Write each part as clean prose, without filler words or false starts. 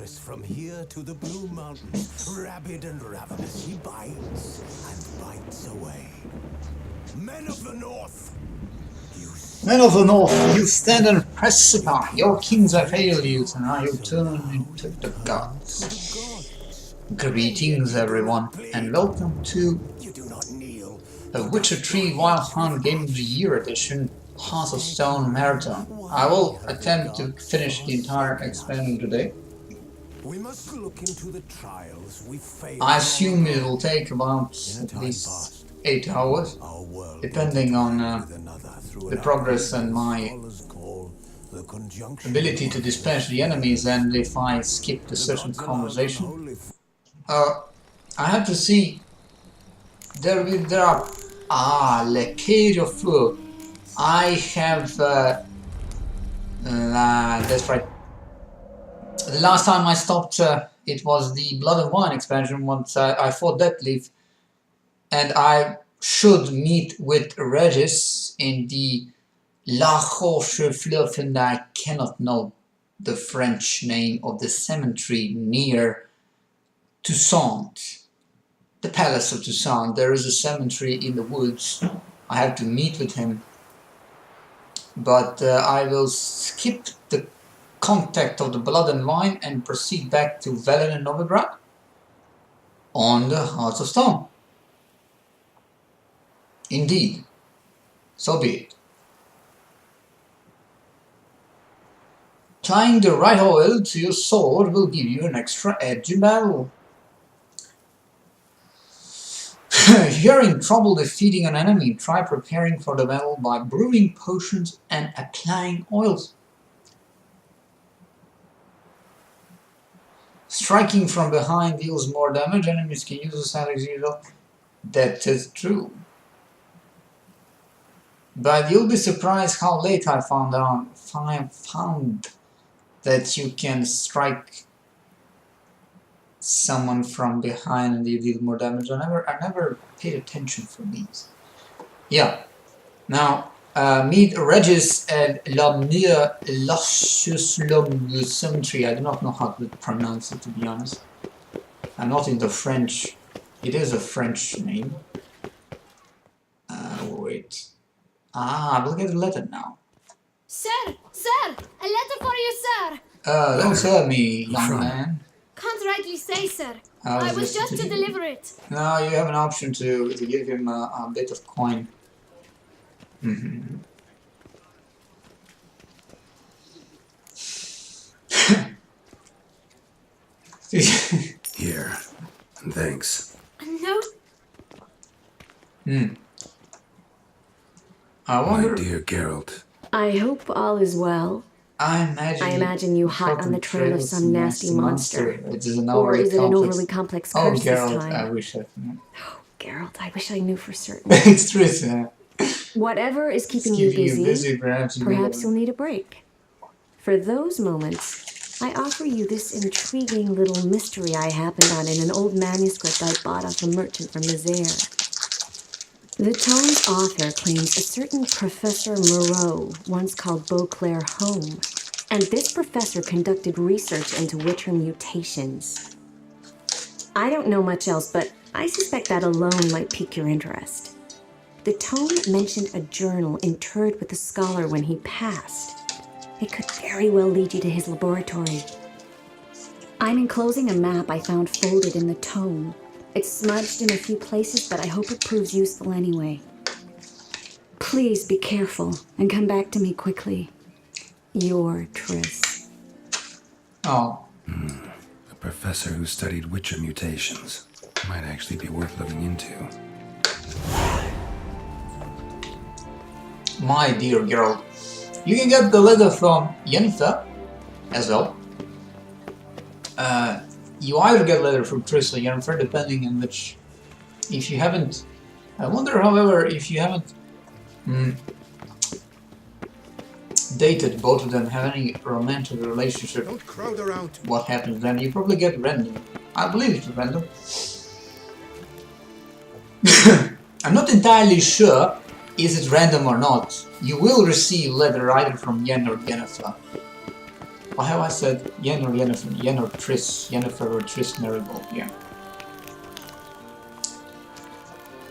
fortress from here to the Blue Mountains. Rabid and ravenous, he bites and bites away. Men of the North! Men of the North, you stand and precipice. Your kings have failed you, and now you turn into the gods. Greetings, everyone, and welcome to the Witcher 3 Wild Hunt Game of the Year edition, Heart of Stone Marathon. I will attempt to finish the entire expansion today. We must look into the trials we face. I assume it will take about at least 8 hours, depending on the progress and my ability to dispatch the enemies and if I skip a certain conversation. I have to see. There are Le Cage of Feu. I have that's right. The last time I stopped, it was the Blood and Wine expansion. Once I fought Deathleaf, and I should meet with Regis in the La Roche-Fleuve, and I cannot know the French name of the cemetery near Toussaint. The Palace of Toussaint. There is a cemetery in the woods. I have to meet with him. But I will skip the contact of the Blood and Wine and proceed back to Velen and Novigrad on the Heart of Stone. Indeed. So be it. Tying the right oil to your sword will give you an extra edge in battle. If you're in trouble defeating an enemy, try preparing for the battle by brewing potions and applying oils. Striking from behind deals more damage. Enemies can use this as usual. That is true. But you'll be surprised how late I found that you can strike someone from behind and they deal more damage. I never paid attention for these. Yeah. Now, meet Regis at L'Amnir Lashuslum Cemetery. I do not know how to pronounce it, to be honest. I'm not into French. It is a French name. Wait. We'll get a letter now. Sir! Sir! A letter for you, sir! Don't serve me, young man. Can't rightly say, sir. I was just to deliver it. No, you have an option to give him a bit of coin. Here, and thanks. A note? I wonder. My dear Geralt. I hope all is well. I imagine you hot on the trail of some nasty monster. It is an Or is it an overly complex curse this Geralt, time? I wish I Oh, Geralt, I wish I knew for certain. It's true, sir. Whatever is keeping you busy, perhaps you'll need a break. For those moments, I offer you this intriguing little mystery I happened on in an old manuscript I bought off a merchant from Nazaire. The tome's author claims a certain Professor Moreau once called Beauclair home, and this professor conducted research into Witcher mutations. I don't know much else, but I suspect that alone might pique your interest. The tome mentioned a journal interred with the scholar when he passed. It could very well lead you to his laboratory. I'm enclosing a map I found folded in the tome. It's smudged in a few places, but I hope it proves useful anyway. Please be careful and come back to me quickly. Your Triss. Oh. A professor who studied Witcher mutations. Might actually be worth looking into. My dear Geralt. You can get the letter from Yennefer as well. You either get a letter from Triss or Yennefer, depending on which. If you haven't. I wonder, however, if you haven't dated both of them, have any romantic relationship. Don't crowd around. What happens then? You probably get random. I believe it's random. I'm not entirely sure is it random or not. You will receive letter either from Yen or Yennefer. Or have I said Yen or Yennefer? Yen or Triss? Yennefer or Triss Merigold? Yeah.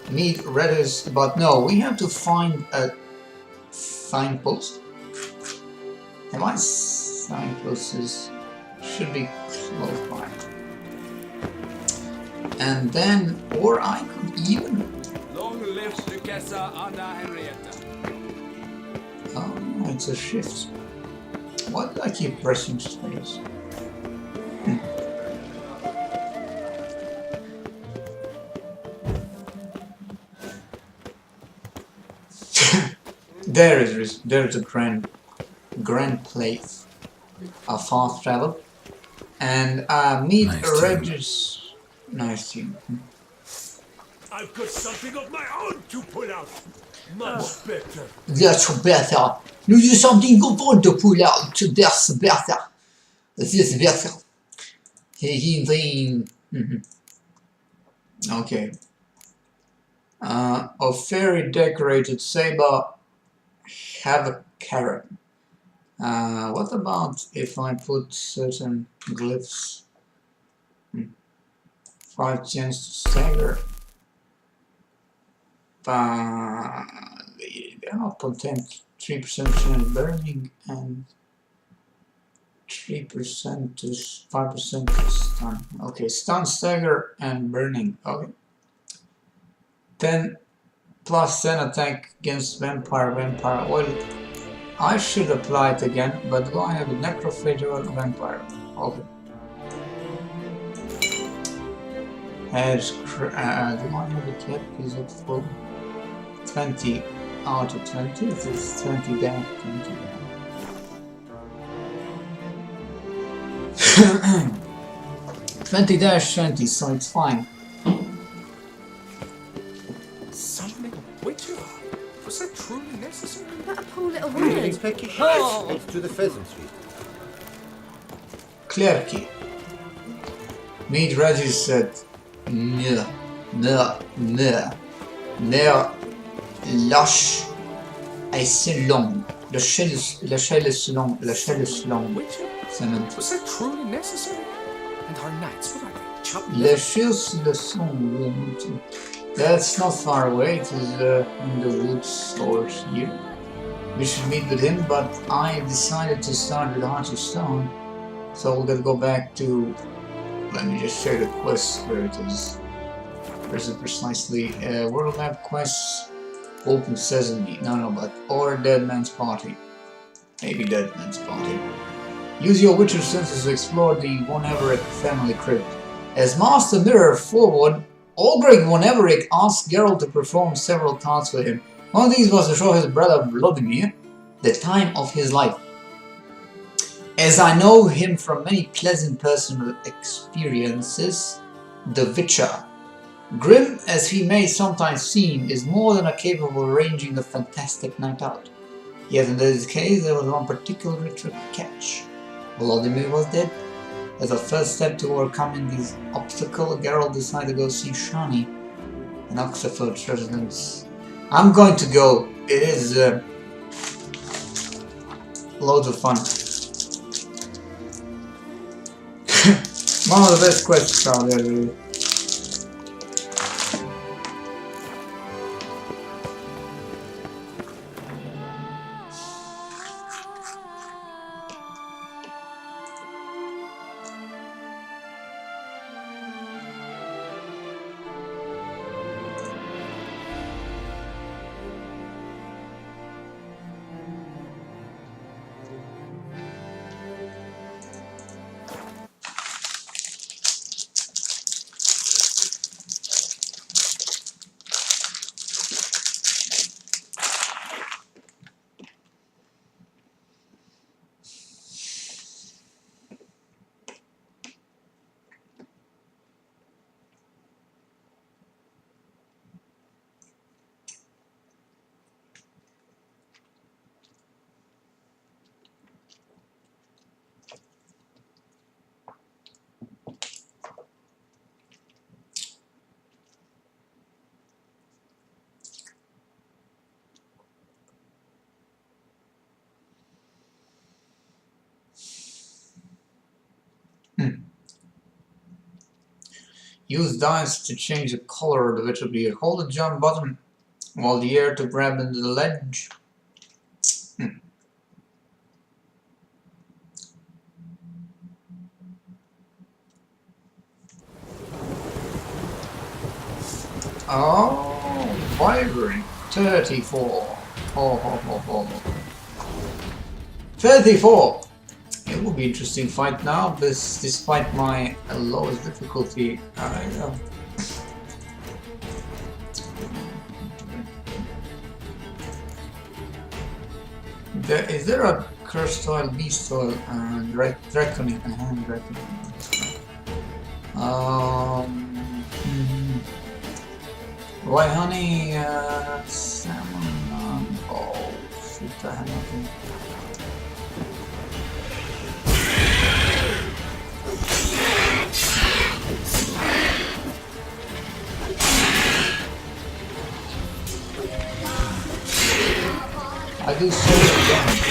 Meet Redis, but no, we have to find a signpost. Have I signposts? Should be close by. And then, or I could even. Long live Duchessa Anna Henrietta. Oh no, it's a shift. Why do I keep pressing space? There's a grand place, a fast travel, and meet Nice Regis. Nice team. I've got something of my own to pull out. Much better. That's better. You do something good to pull out. That's better. This better. Okay. A fairy decorated saber have a carrot. What about if I put certain glyphs? 5 chance to stagger. They're not content. 3% chance burning and 3% to 5% to stun. Okay, stun, stagger, and burning. Okay. 10 plus 10 attack against vampire oil. I should apply it again, but do I have a necrophage or vampire? Okay. Has do I have it yet? Is it full? 20 out of 20. This is 20 down. 20 down. 20-20, so it's fine. Summoning a witcher? Was that truly necessary? What a poor little Greetings, word. Pecky. Head to the Pheasantry. Clerky. Meet Regis said, no, lâche est long. La chaîne est long. Witcher? Cement. Was that truly necessary? And our knights, what are they? Chopped Les choses le sont. That's not far away. It is in the woods over here. We should meet with him, but I decided to start with Heart of Stone. So we're gonna go back to. Let me just share the quest where it is. Where is it precisely? World Map Quests. Open Sesame. No, but or Dead Man's Party. Maybe Dead Man's Party. Use your Witcher senses to explore the Von Everett family crypt. As Master Mirror forward, Ulgrich Von Everett asked Geralt to perform several tasks for him. One of these was to show his brother Vladimir the time of his life. As I know him from many pleasant personal experiences, the Witcher, grim as he may sometimes seem, is more than capable of arranging a fantastic night out. Yet in this case, there was one particular catch. Vladimir was dead. As a first step to overcoming this obstacle, Geralt decided to go see Shani, an Oxford resident. I'm going to go. It is loads of fun. One of the best quests out there, really. Use dice to change the color of the virtual beer. Hold the jump button while the air to grab into the ledge. Oh, vibrant. 34. Oh. 34. It will be interesting fight now. This, despite my lowest difficulty. Is there a cursed oil, beast oil, draconic? White honey, salmon, oh shoot, I have nothing. I do so much damage.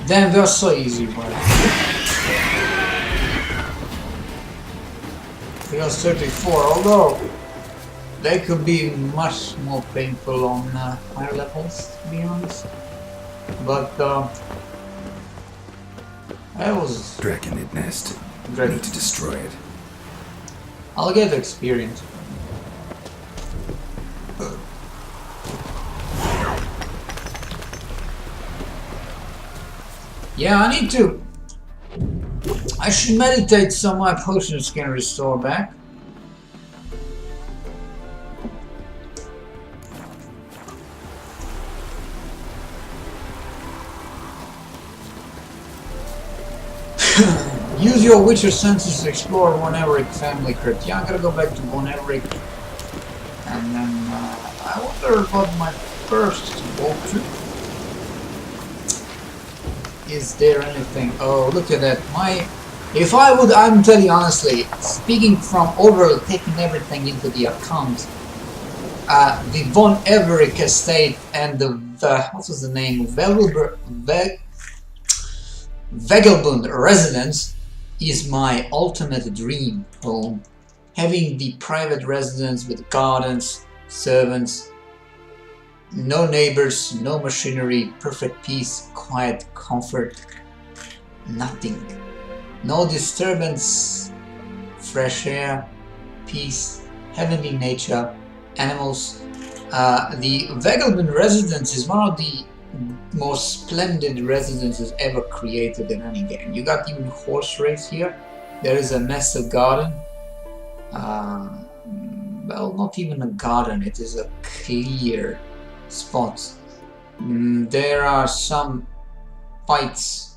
Damn, they're so easy, but we are 34, although they could be much more painful on higher levels, to be honest. But I was Draconid nest. Dragon. Need to destroy it. I'll get experience. Yeah, I need to. I should meditate so my potions can restore back. Use your Witcher senses to explore Von Everec family crypt. Yeah, I'm gonna go back to Von Everec. And then I wonder about my first walkthrough. Is there anything? Oh, look at that. If I would, I'm telling you honestly, speaking from overall taking everything into the account, the Von Everec estate and the what was the name? Vegelbund residence is my ultimate dream home. Having the private residence with gardens, servants, no neighbors, no machinery, perfect peace, quiet, comfort, nothing. No disturbance, fresh air, peace, heavenly nature, animals. The Vegelbund residence is one of the most splendid residences ever created in any game. You got even horse race here. There is a massive garden. Well, not even a garden, it is a clear spot. There are some fights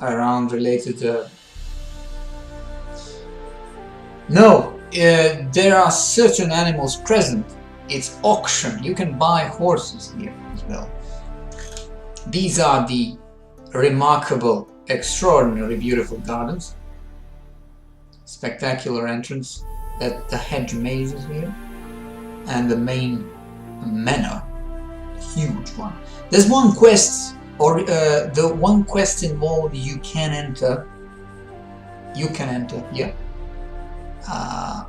around related to... No, there are certain animals present. It's auction. You can buy horses here as well. These are the remarkable, extraordinary, beautiful gardens. Spectacular entrance. That the hedge maze is here. And the main manor. Huge one. There's one quest, or the one quest involved you can enter, yeah.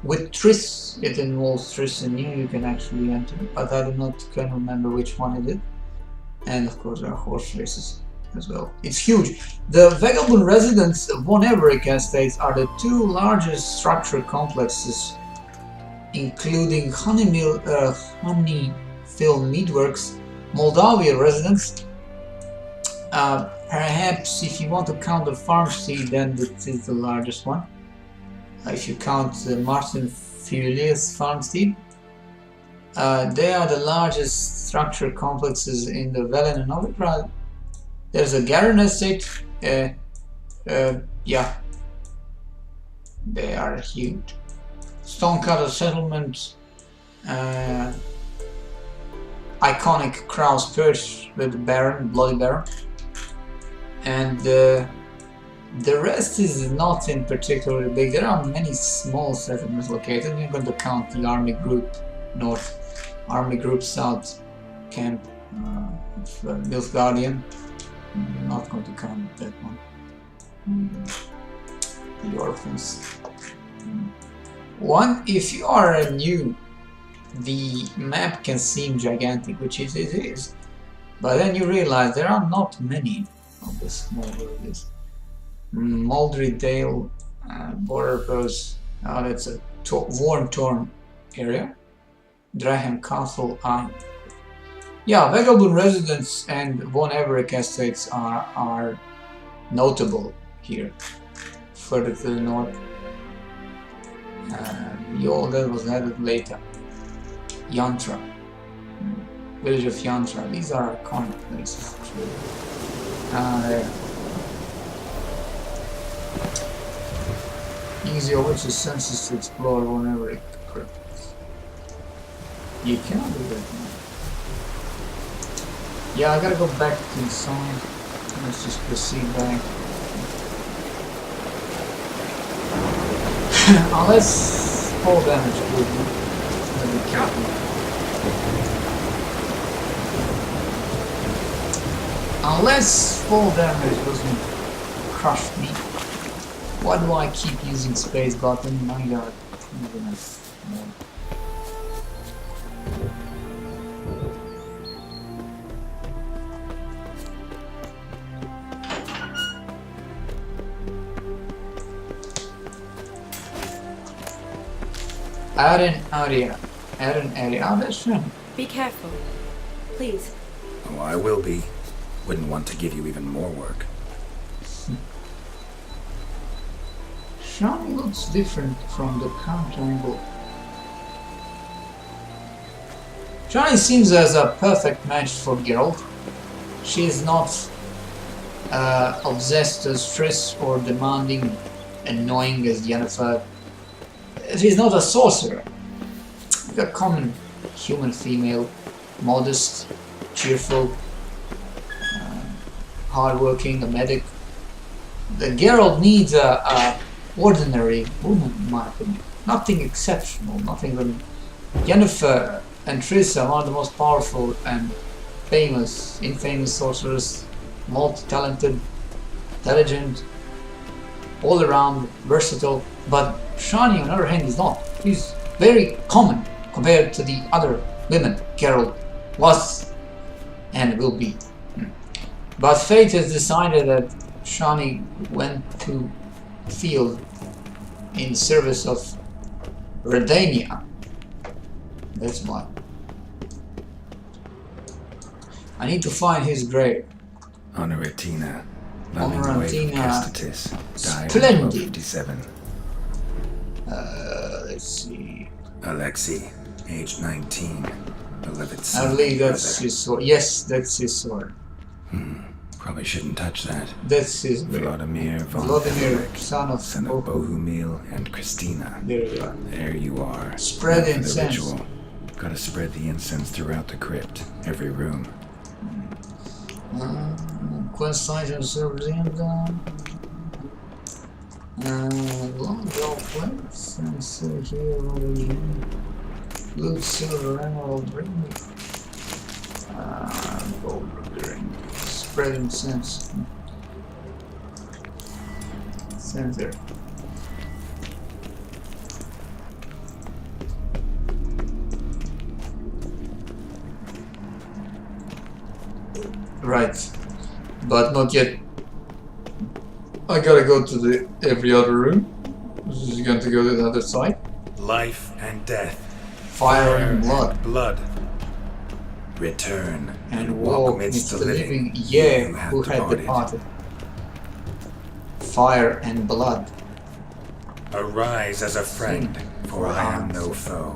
With Triss, it involves Triss and you can actually enter, but I do not can remember which one it is. And of course there are horse races as well. It's huge. The Vegelbund residence Von Everec estates are the two largest structure complexes, including Honeyfield Meadworks, Moldavia residence. Perhaps if you want to count the farm seed, then this is the largest one. if you count the Martin Furious farmstead. They are the largest structure complexes in the Velen and Novigrad. There's a Garen estate. Yeah, they are huge. Stonecutter settlement. Iconic Krau's Perch with the Baron, Bloody Baron. And the rest is not in particularly big. There are many small settlements located. You're going to count the Army Group North, Army Group South Camp, Nilfgaardian. Not going to count that one. The Orphans. If you are new, the map can seem gigantic, which it is. But then you realize there are not many of the small villages. Maldry Dale, Border Post, that's a worn-torn area. Draham Castle, yeah, Vagabond Residence and Von Everett estates are notable here. Further to the north, that was added later. Yantra, village of Yantra. These are iconic places. There. Use your witch's senses to explore whenever it occurs. You cannot do that now. Yeah, I gotta go back inside. Let's just proceed back. Unless fall damage would be careful. Unless fall damage doesn't crush me. Why do I keep using space button? My god. Aren area. Oh, that's him. Be careful. Please. Oh, I will be. Wouldn't want to give you even more work. Shani looks different from the current angle. Shani seems as a perfect match for Geralt. She is not obsessed as Triss or demanding, annoying as Yennefer. She's not a sorcerer. A common human female, modest, cheerful, hardworking, a medic. The Geralt needs a ordinary woman, in my opinion. Nothing exceptional, nothing really. Yennefer and Triss are one of the most powerful and infamous sorcerers, multi-talented, intelligent, all around, versatile. But Shani, on the other hand, is not. She's very common compared to the other women Geralt was and will be. But fate has decided that Shani went to field in service of Redania. That's why. I need to find his grave. Honoratina. Honoratina. Splendid. 57. Let's see. Alexei, age 19. Beloved son. I believe that's his sword. Yes, that's his sword. Probably shouldn't touch that. That's his grave. Vladimir von Vladimir, Everett, son of Bohumil and Christina. There you are. There you are. Spread Now for the incense. ritual. Gotta spread the incense throughout the crypt, every room. Quest item servers and long gold plates and here blue, silver, emerald ring. Gold ring. Spread incense. Center. Right, but not yet. I gotta go to every other room. This is going to go to the other side. Life and death. Fire and blood. Blood. Return And walk midst the living. Yeah, who had departed. Fire and blood. Arise as a friend, for I am no foe.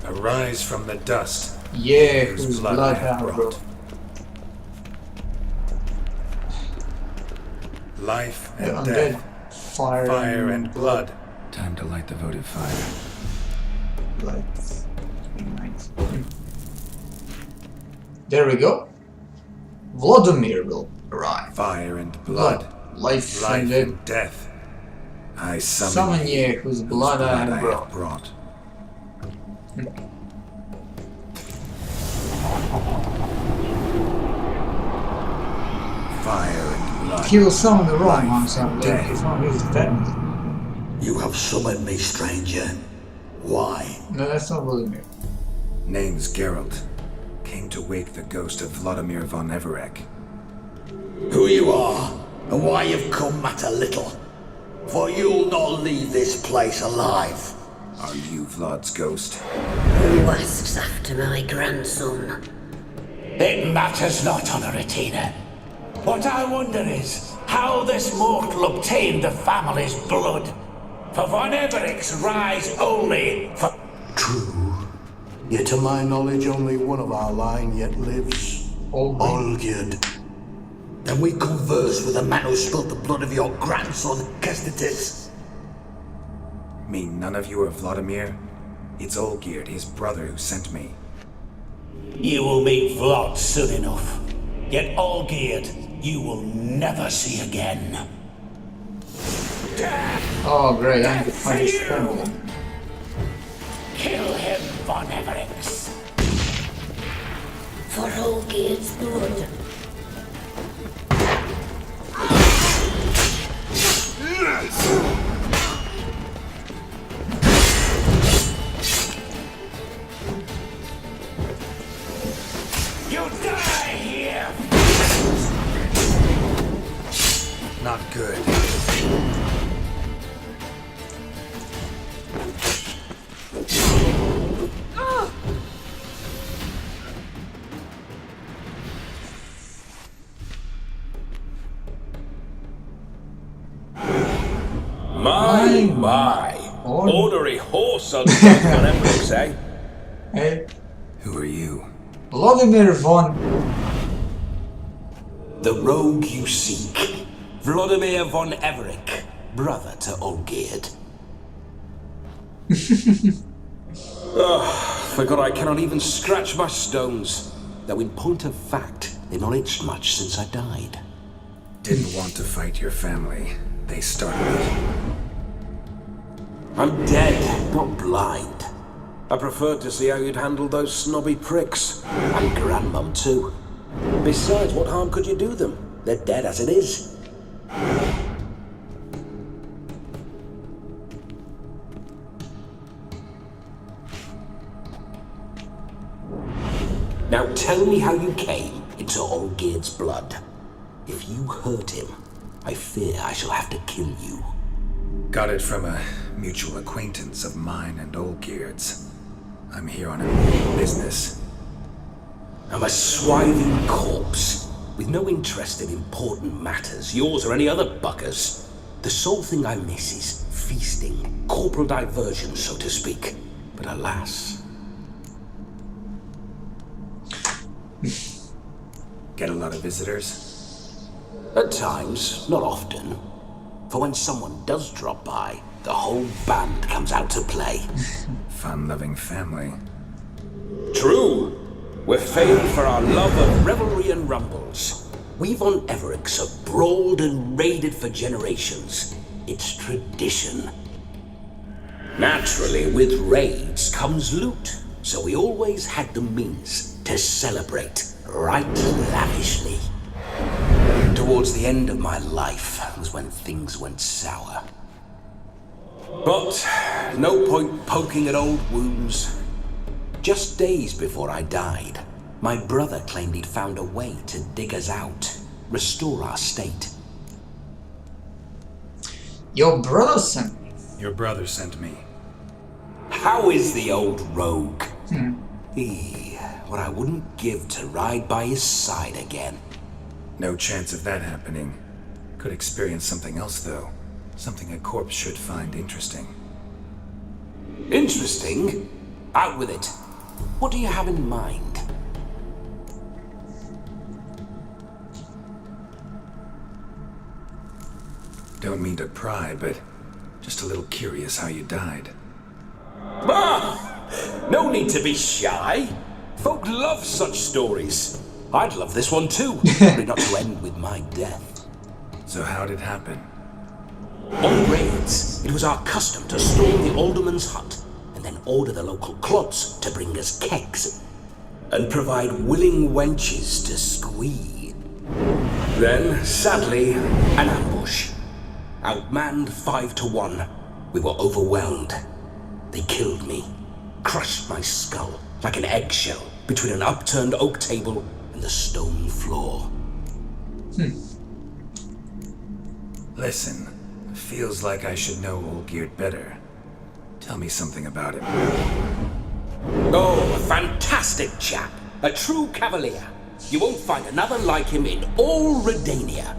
Arise from the dust, Yeah, whose whose blood blood I have have brought. brought. Life The and undead. death, Fire, fire and blood. Time to light the votive fire. Lights. There we go. Vladimir will arrive. Fire and blood. Life Life and death. and death. I Summon summon ye whose blood I have brought. brought. Fire and blood. He will summon the wrong Life ones, I and believe. death. It's not his family. You have summoned me, stranger. Why? No, that's not Vladimir. Name's Geralt. Came to wake the ghost of Vladimir von Everec. Who you are, and why you've come matter little. For you'll not leave this place alive. Are you Vlad's ghost? Who asks after my grandson? It matters not, Honoratina. What I wonder is how this mortal obtained the family's blood. For Von Everic's rise only for... True. Yet to my knowledge, only one of our line yet lives. Olgierd. Then we converse with the man who spilled the blood of your grandson, Kestitis. Mean none of you are Vladimir? It's Olgierd, his brother, who sent me. You will meet Vlad soon enough. Yet Olgierd, you will never see again. Oh, great, I'm the punished family. Kill him, Von Everix. For Olgierd's blood. You die here! Not good. My. Ornery. Ornery horse on Everix, eh? Hey, Who are you? Vladimir von... The rogue you seek. Vladimir von Everec, brother to Olgierd. Forgot I cannot even scratch my stones. Though in point of fact, they've not itched much since I died. Didn't want to fight your family. They started it. I'm dead, not blind. I preferred to see how you'd handle those snobby pricks. And Grandmum too. Besides, what harm could you do them? They're dead as it is. Now tell me how you came into Olgierd's blood. If you hurt him, I fear I shall have to kill you. Got it from a mutual acquaintance of mine and Olgierd's. I'm here on a business. I'm a swiving corpse, with no interest in important matters, yours or any other buggers. The sole thing I miss is feasting, corporal diversion, so to speak. But alas... Get a lot of visitors? At times, not often. For when someone does drop by, the whole band comes out to play. Fun-loving family. True. We're famed for our love of revelry and rumbles. We Von Evericks have brawled and raided for generations. It's tradition. Naturally, with raids comes loot, so we always had the means to celebrate right lavishly. Towards the end of my life was when things went sour. But no point poking at old wounds. Just days before I died, my brother claimed he'd found a way to dig us out, restore our state. Your brother sent me. Your brother sent me. How is the old rogue? What I wouldn't give to ride by his side again. No chance of that happening. Could experience something else, though. Something a corpse should find interesting. Interesting? Out with it. What do you have in mind? Don't mean to pry, but just a little curious how you died. No need to be shy. Folk love such stories. I'd love this one too, but not to end with my death. So how'd it happen? On raids, it was our custom to storm the alderman's hut and then order the local clods to bring us kegs and provide willing wenches to squeeze. Then, sadly, an ambush. Outmanned 5 to 1, we were overwhelmed. They killed me, crushed my skull like an eggshell between an upturned oak table and the stone floor. Listen, feels like I should know Olgierd better. Tell me something about him. Oh, a fantastic chap. A true cavalier. You won't find another like him in all Redania.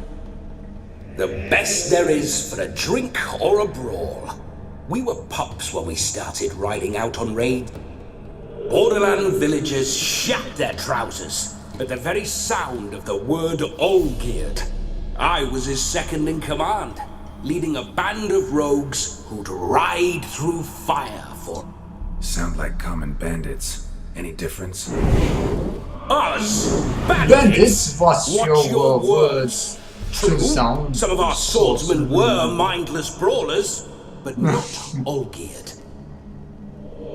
The best there is for a drink or a brawl. We were pups when we started riding out on raid. Borderland villagers shat their trousers at the very sound of the word Olgierd. I was his second in command, leading a band of rogues who'd ride through fire for... Sound like common bandits. Any difference? Us! Bandits, what's your words? True, Sound. some of our swordsmen were mindless brawlers, but not Olgierd.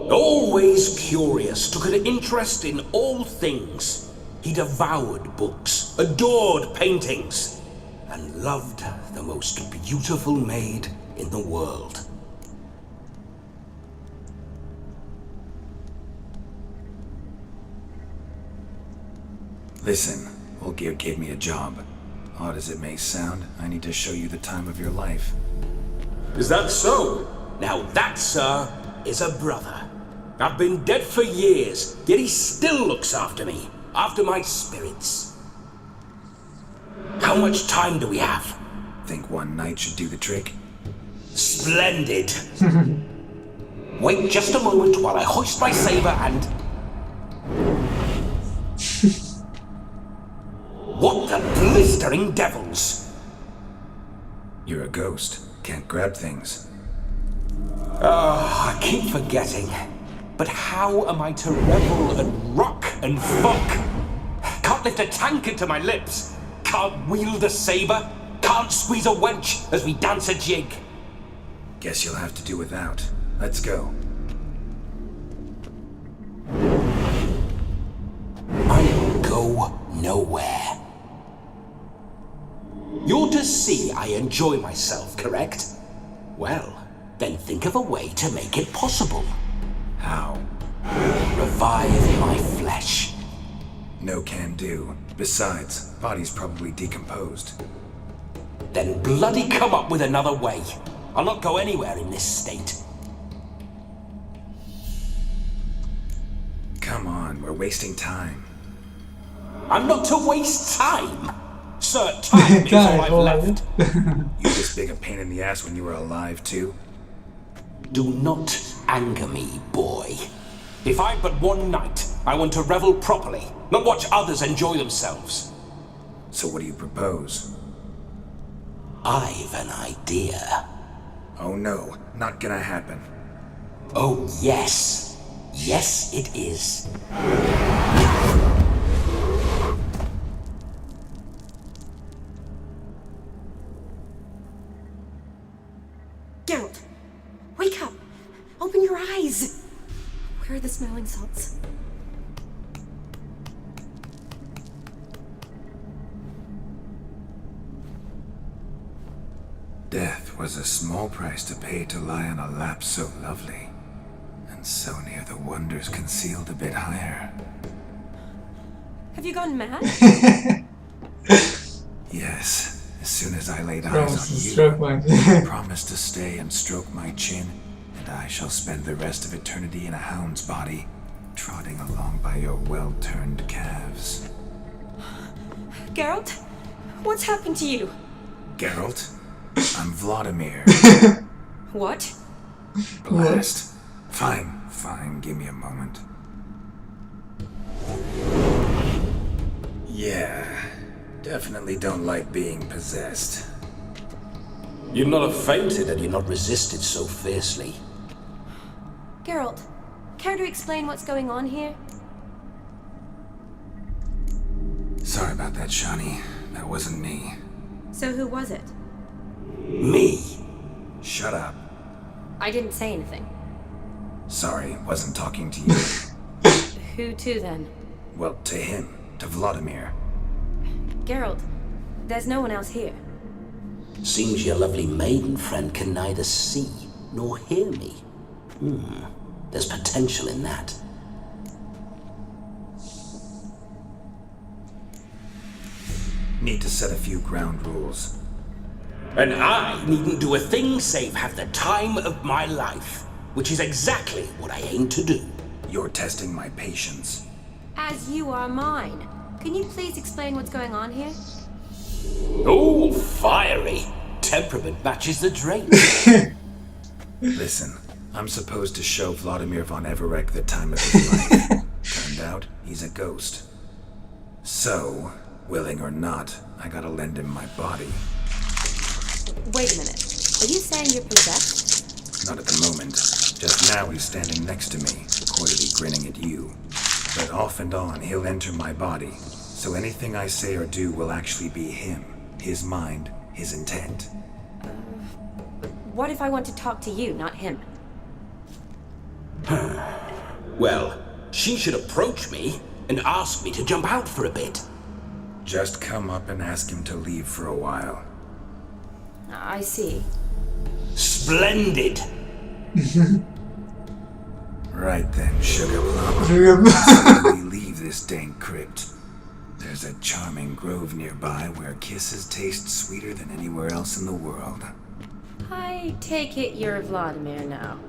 Always curious, took an interest in all things. He devoured books, adored paintings, and loved the most beautiful maid in the world. Listen, Olgierd gave me a job. Odd as it may sound, I need to show you the time of your life. Is that so? Now that, sir, is a brother. I've been dead for years, yet he still looks after me, after my spirits. How much time do we have? Think one night should do the trick? Splendid. Wait just a moment while I hoist my saber and... What the blistering devils? You're a ghost. Can't grab things. I keep forgetting. But how am I to revel and rock and fuck? Can't lift a tankard to my lips. Can't wield a saber. Can't squeeze a wench as we dance a jig. Guess you'll have to do without. Let's go. I will go nowhere. You're to see I enjoy myself, correct? Well, then think of a way to make it possible. How? Revive my flesh. No can do. Besides, body's probably decomposed. Then bloody come up with another way. I'll not go anywhere in this state. Come on, we're wasting time. I'm not to waste time. Sir, time is all I've left. You this big a pain in the ass when you were alive, too? Do not anger me, boy. If I've but one night, I want to revel properly, not watch others enjoy themselves. So what do you propose? I've an idea. Oh no, not gonna happen. Oh yes. Yes, it is. Geralt, wake up! Open your eyes! Where are the smelling salts? Death was a small price to pay to lie on a lap so lovely, and so near the wonders concealed a bit higher. Have you gone mad? Yes. As soon as I laid eyes on you, promised to stay and stroke my chin, and I shall spend the rest of eternity in a hound's body, trotting along by your well-turned calves. Geralt, what's happened to you? Geralt, I'm Vladimir. What? Blast. Fine, give me a moment. Yeah, definitely don't like being possessed. You'd not have fainted had you not resisted so fiercely. Geralt, care to explain what's going on here? Sorry about that, Shani. That wasn't me. So who was it? Me? Shut up. I didn't say anything. Sorry, wasn't talking to you. Who to then? Well, to him. To Vladimir. Geralt, there's no one else here. Seems your lovely maiden friend can neither see nor hear me. There's potential in that. Need to set a few ground rules. And I needn't do a thing save have the time of my life, which is exactly what I aim to do. You're testing my patience. As you are mine. Can you please explain what's going on here? Oh, fiery. Temperament matches the drink. Listen, I'm supposed to show Vladimir von Everec the time of his life. Turned out, he's a ghost. So, willing or not, I gotta lend him my body. Wait a minute. Are you saying you're possessed? Not at the moment. Just now he's standing next to me, coyly grinning at you. But off and on, he'll enter my body. So anything I say or do will actually be him. His mind, his intent. What if I want to talk to you, not him? Well, she should approach me and ask me to jump out for a bit. Just come up and ask him to leave for a while. I see. Splendid. Right then, Sugar Plum. So we leave this dank crypt. There's a charming grove nearby where kisses taste sweeter than anywhere else in the world. I take it you're Vladimir now.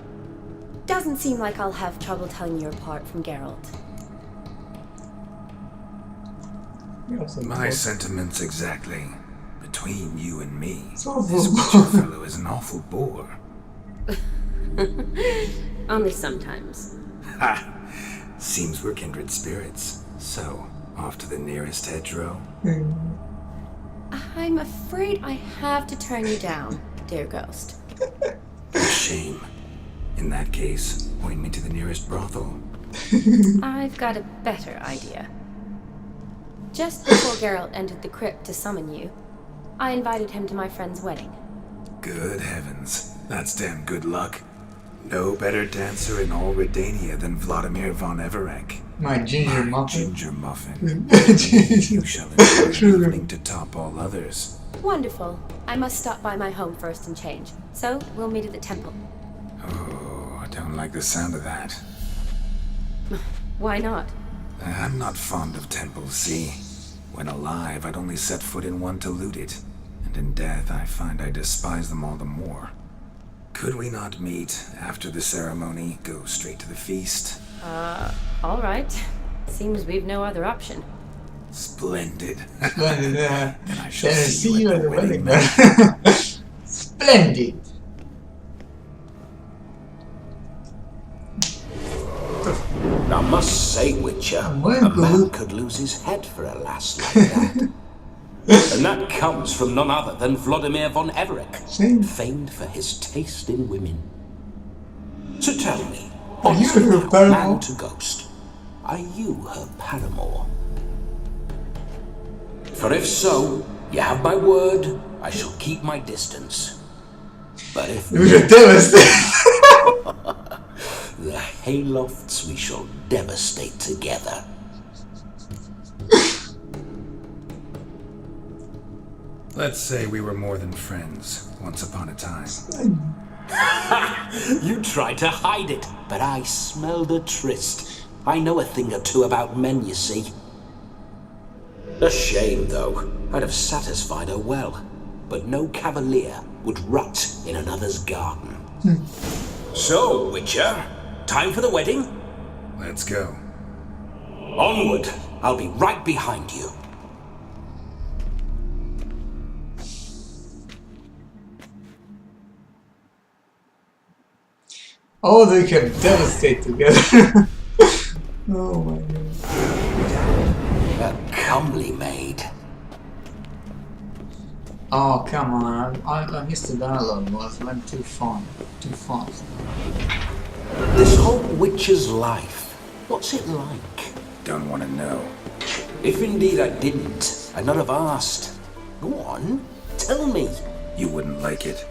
Doesn't seem like I'll have trouble telling you apart from Geralt. My sentiments exactly. Between you and me, this Witcher fellow is an awful bore. Only sometimes. Ha! Seems we're kindred spirits. So, off to the nearest hedgerow? I'm afraid I have to turn you down, dear ghost. A shame. In that case, point me to the nearest brothel. I've got a better idea. Just before Geralt entered the crypt to summon you, I invited him to my friend's wedding. Good heavens. That's damn good luck. No better dancer in all Redania than Vladimir von Everec. My ginger muffin. Ginger muffin. You shall enjoy an evening to top all others. Wonderful. I must stop by my home first and change. So, we'll meet at the temple. Oh, I don't like the sound of that. Why not? I'm not fond of temples, see? When alive, I'd only set foot in one to loot it. And in death, I find I despise them all the more. Could we not meet after the ceremony, go straight to the feast? All right. Seems we've no other option. Splendid. Splendid, yeah. Then I shall See you at the wedding then. Splendid. I must say, Witcher, a man could lose his head for a lass like that. And that comes from none other than Vladimir von Everec, famed for his taste in women. So tell me, honestly now, man to ghost, are you her paramour? For if so, you have my word, I shall keep my distance. But if not, the haylofts we shall devastate together. Let's say we were more than friends, once upon a time. You tried to hide it, but I smelled a tryst. I know a thing or two about men, you see. A shame, though. I'd have satisfied her well. But no cavalier would rot in another's garden. So, Witcher, time for the wedding? Let's go. Onward. I'll be right behind you. Oh, they can devastate together. Oh my god. A comely maid. Oh, come on. I missed the dialogue. It went too fast. This whole witcher's life, what's it like? Don't want to know. If indeed I didn't, I'd not have asked. Go on, tell me. You wouldn't like it.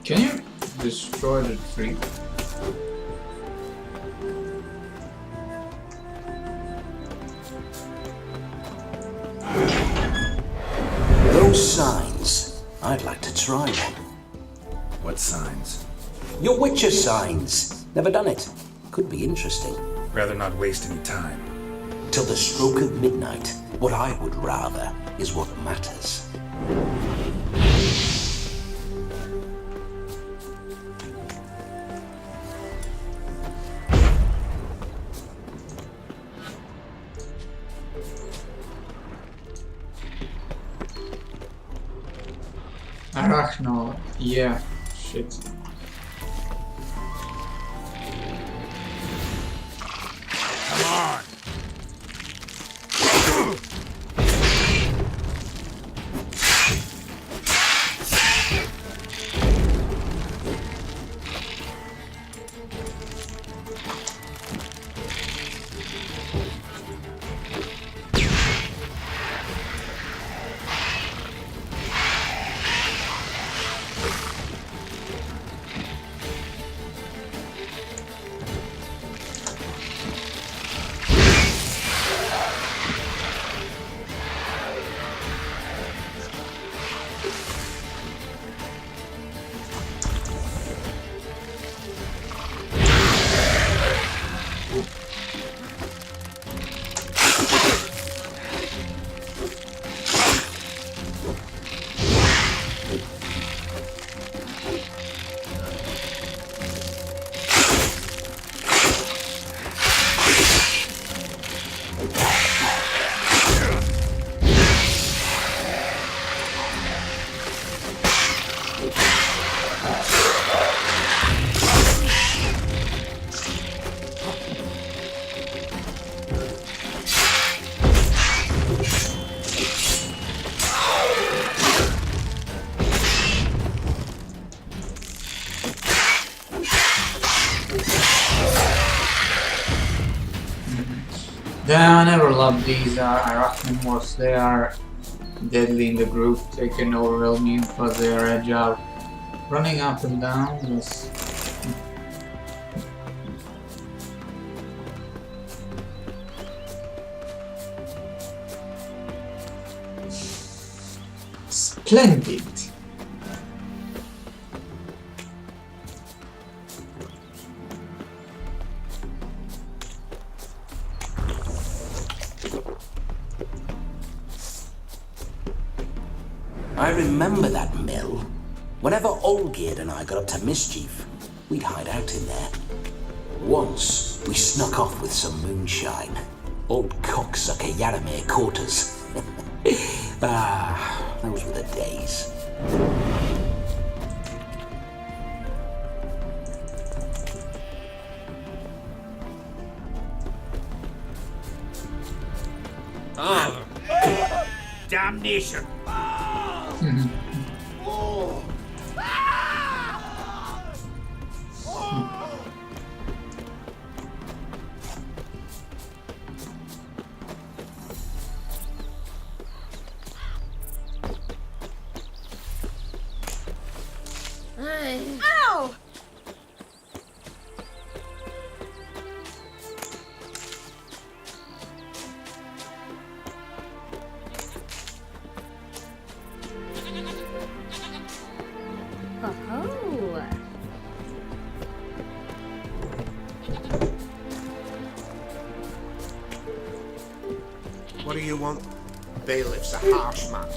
Can you destroy the tree? Those signs, I'd like to try one. What signs? Your witcher signs. Never done it. Could be interesting. Rather not waste any time. Till the stroke of midnight, what I would rather is what matters. Arachno, yeah, shit. Come on! Yeah, I never loved these Arachnimorphs. They are deadly in the group. They can overwhelm you, but they are agile. Running up and down is... splendid. I remember that mill. Whenever Olgierd and I got up to mischief, we'd hide out in there. Once, we snuck off with some moonshine. Old cocksucker Yaramir caught us. Those were the days. Damnation! Ow! Oh. What do you want? Bailiff's a harsh man.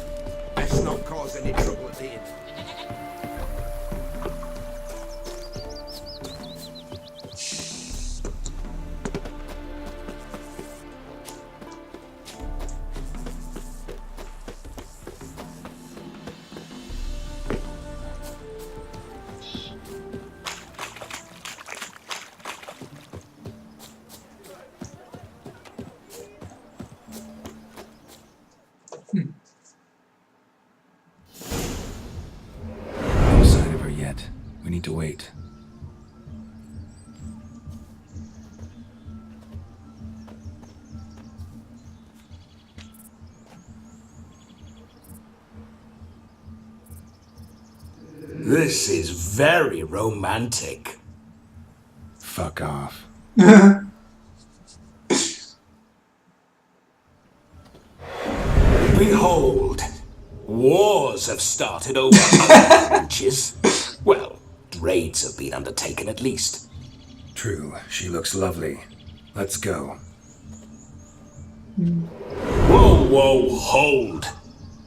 Best not cause any trouble at the inn. We need to wait. This is very romantic. Fuck off. Behold, wars have started over other ranches. Well, raids have been undertaken at least. True, she looks lovely. Let's go. Whoa, whoa, hold.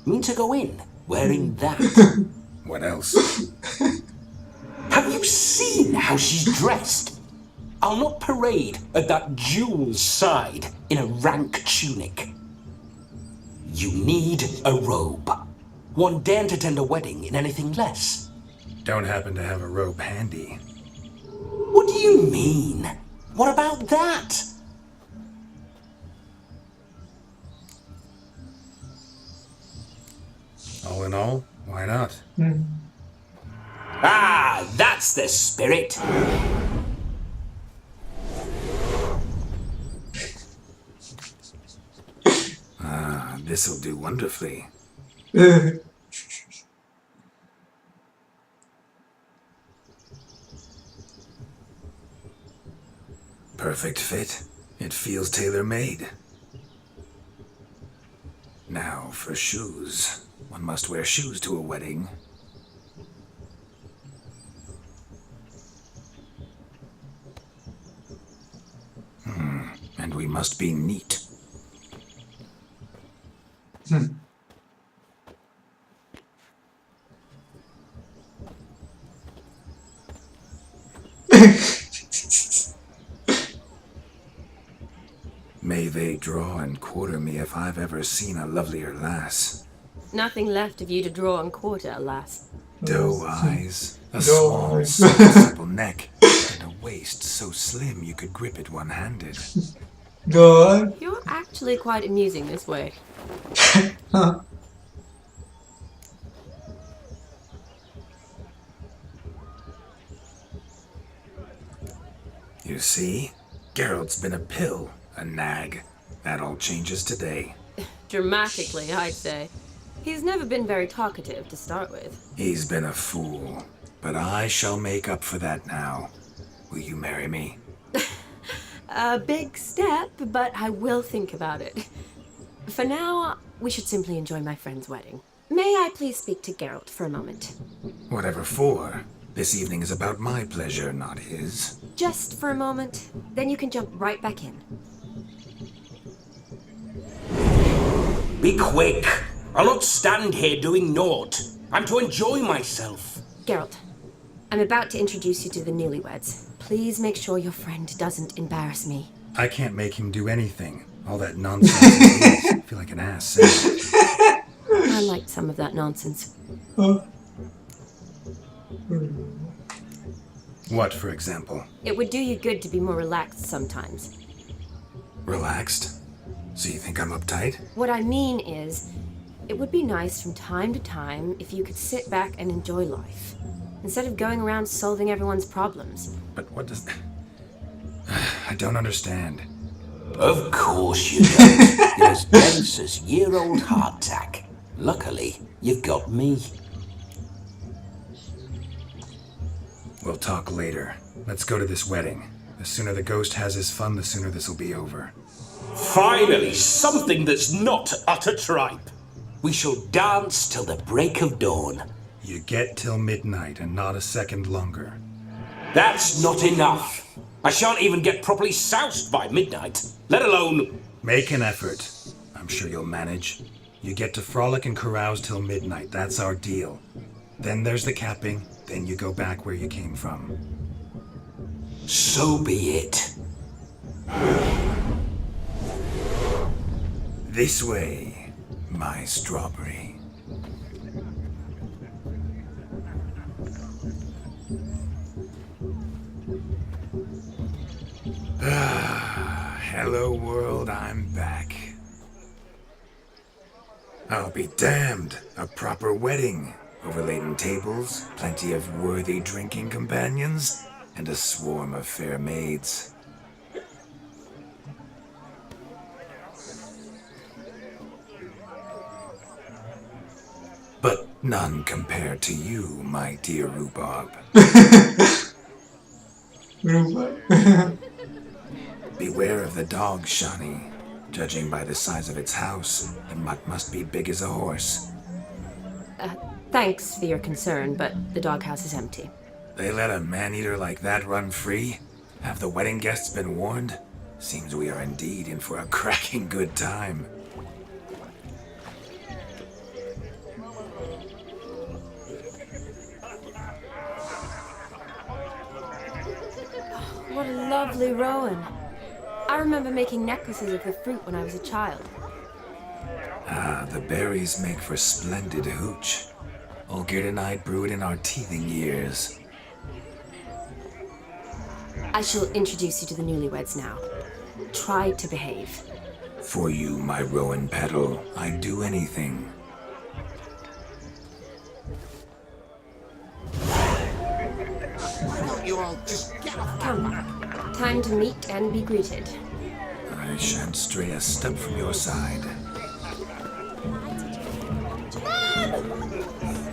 Mean to go in wearing that? What else? Have you seen how she's dressed? I'll not parade at that jewel's side in a rank tunic. You need a robe. One daren't attend a wedding in anything less. Don't happen to have a robe handy. What do you mean? What about that? All in all, why not? Ah, that's the spirit. This'll do wonderfully. Perfect fit. It feels tailor-made. Now for shoes. One must wear shoes to a wedding. And we must be neat. May they draw and quarter me if I've ever seen a lovelier lass. Nothing left of you to draw and quarter, alas. Doe eyes, a small, supple neck, and a waist so slim you could grip it one-handed. God. You're actually quite amusing this way. You see? Geralt's been a pill, a nag. That all changes today. Dramatically, I'd say. He's never been very talkative to start with. He's been a fool, but I shall make up for that now. Will you marry me? A big step, but I will think about it. For now, we should simply enjoy my friend's wedding. May I please speak to Geralt for a moment? Whatever for. This evening is about my pleasure, not his. Just for a moment, then you can jump right back in. Be quick. I'll not stand here doing naught. I'm to enjoy myself. Geralt, I'm about to introduce you to the newlyweds. Please make sure your friend doesn't embarrass me. I can't make him do anything. All that nonsense. I feel like an ass saying it. I liked some of that nonsense. What, for example? It would do you good to be more relaxed sometimes. Relaxed? So you think I'm uptight? What I mean is, it would be nice from time to time if you could sit back and enjoy life, instead of going around solving everyone's problems. But what does... I don't understand. Of course you don't. You're as dense as year-old hardtack. Luckily, you've got me. We'll talk later. Let's go to this wedding. The sooner the ghost has his fun, the sooner this'll be over. Finally, something that's not utter tripe. We shall dance till the break of dawn. You get till midnight and not a second longer. That's not enough. I shan't even get properly soused by midnight, let alone... Make an effort. I'm sure you'll manage. You get to frolic and carouse till midnight. That's our deal. Then there's the capping. Then you go back where you came from. So be it. This way, my strawberry. Hello world, I'm back. I'll be damned. A proper wedding. Overladen tables, plenty of worthy drinking companions, and a swarm of fair maids. But none compared to you, my dear Rhubarb. Beware of the dog, Shani. Judging by the size of its house, the mutt must be big as a horse. Thanks for your concern, but the doghouse is empty. They let a man-eater like that run free? Have the wedding guests been warned? Seems we are indeed in for a cracking good time. What a lovely rowan. I remember making necklaces of the fruit when I was a child. Ah, the berries make for splendid hooch. Olgierd and I brewed in our teething years. I shall introduce you to the newlyweds now. Try to behave. For you, my rowan petal, I'd do anything. Why don't you all just get off my back? Come. Time to meet and be greeted. I shan't stray a step from your side.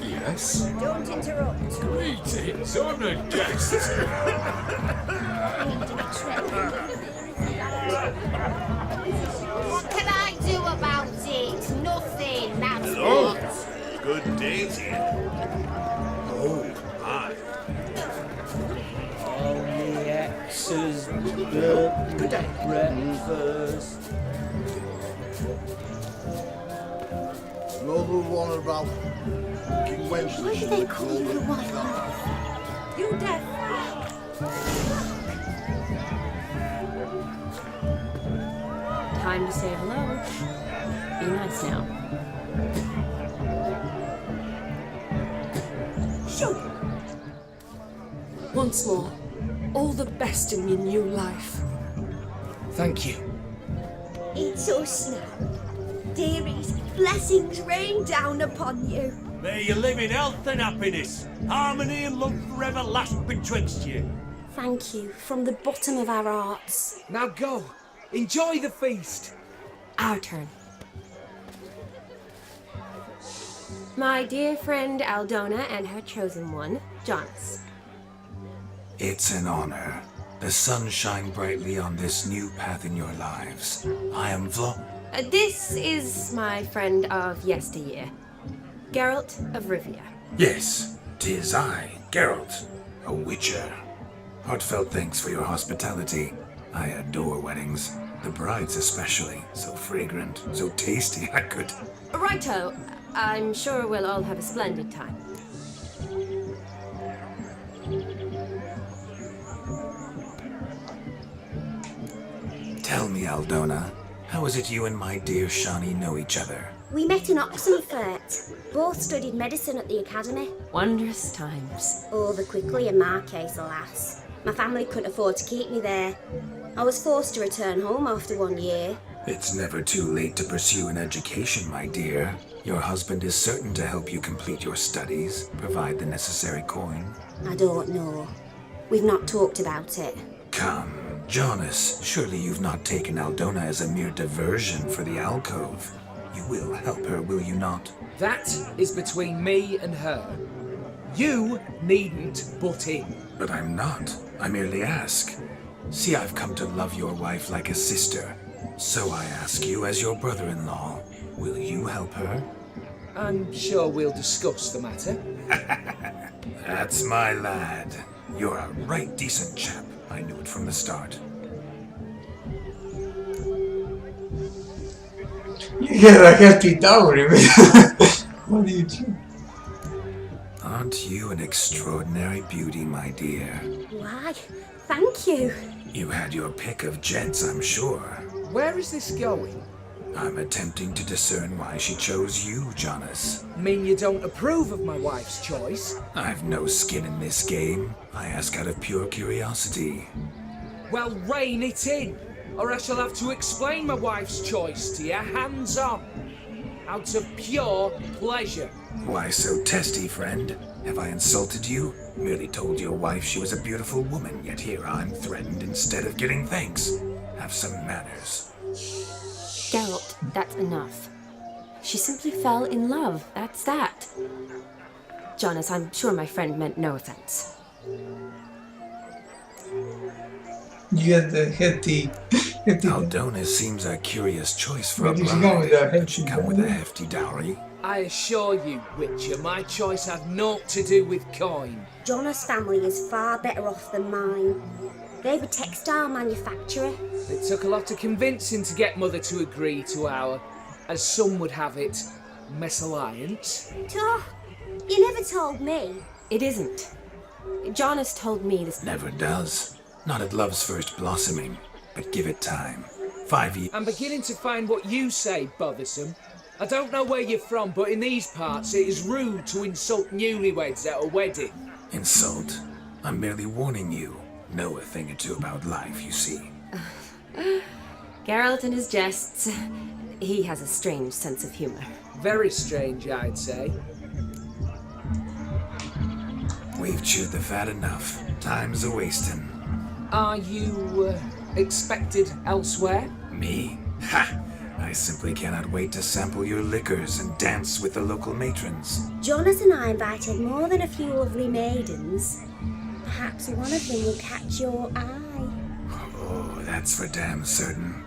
Yes? Don't interrupt. Greetings, honoured guests. What can I do about it? Nothing, that's Hello. what. Good day to you. Oh, my. Good day. Breakfast. You're the one about King Wenceslas. Why do they call you the wife? You deaf. Time to say hello. Be nice now. Sure. Once more, all the best in your new life. Thank you. It's us now. Dearies, blessings rain down upon you. May you live in health and happiness. Harmony and love forever last betwixt you. Thank you from the bottom of our hearts. Now go. Enjoy the feast. Our turn. My dear friend Aldona and her chosen one, Jonas. It's an honor. The sun shine brightly on this new path in your lives. I am This is my friend of yesteryear, Geralt of Rivia. Yes, 'tis I, Geralt, a witcher. Heartfelt thanks for your hospitality. I adore weddings. The brides especially. So fragrant, so tasty, I could... Righto. I'm sure we'll all have a splendid time. Tell me, Aldona, how is it you and my dear Shani know each other? We met in Oxenfurt. Both studied medicine at the academy. Wondrous times. Over quickly in my case, alas. My family couldn't afford to keep me there. I was forced to return home after 1 year. It's never too late to pursue an education, my dear. Your husband is certain to help you complete your studies, provide the necessary coin. I don't know. We've not talked about it. Come, Jonas, surely you've not taken Aldona as a mere diversion for the alcove. You will help her, will you not? That is between me and her. You needn't butt in. But I'm not. I merely ask. See, I've come to love your wife like a sister. So I ask you as your brother-in-law, will you help her? I'm sure we'll discuss the matter. That's my lad. You're a right decent chap. I knew it from the start. Yeah, I have to down him. What do you do? Aren't you an extraordinary beauty, my dear? Why? Thank you. You had your pick of gents, I'm sure. Where is this going? I'm attempting to discern why she chose you, Jonas. Mean you don't approve of my wife's choice? I've no skin in this game. I ask out of pure curiosity. Well, rein it in, or I shall have to explain my wife's choice to you, hands on. out of pure pleasure. Why so testy, friend? Have I insulted you? Merely told your wife she was a beautiful woman, yet here I'm threatened instead of getting thanks. Have some manners. Geralt, that's enough. She simply fell in love. That's that. Jonas, I'm sure my friend meant no offense. You had the hefty. Aldona seems a curious choice for a Maybe she come with a bride. hefty She come with a hefty dowry. I assure you, Witcher, my choice had naught to do with coin. Jonas' family is far better off than mine. They're a textile manufacturer. It took a lot of convincing to get Mother to agree to our, as some would have it, mesalliance. Oh, you never told me. It isn't. Jonas told me this. Never does. Not at love's first blossoming. But give it time. 5 years. I'm beginning to find what you say bothersome. I don't know where you're from, but in these parts it is rude to insult newlyweds at a wedding. Insult? I'm merely warning you. Know a thing or two about life, you see. Geralt and his jests. He has a strange sense of humor. Very strange, I'd say. We've chewed the fat enough. Time's a-wasting. Are you, expected elsewhere? Me? Ha! I simply cannot wait to sample your liquors and dance with the local matrons. Jonas and I invited more than a few lovely maidens. Perhaps one of them will catch your eye. Oh, that's for damn certain.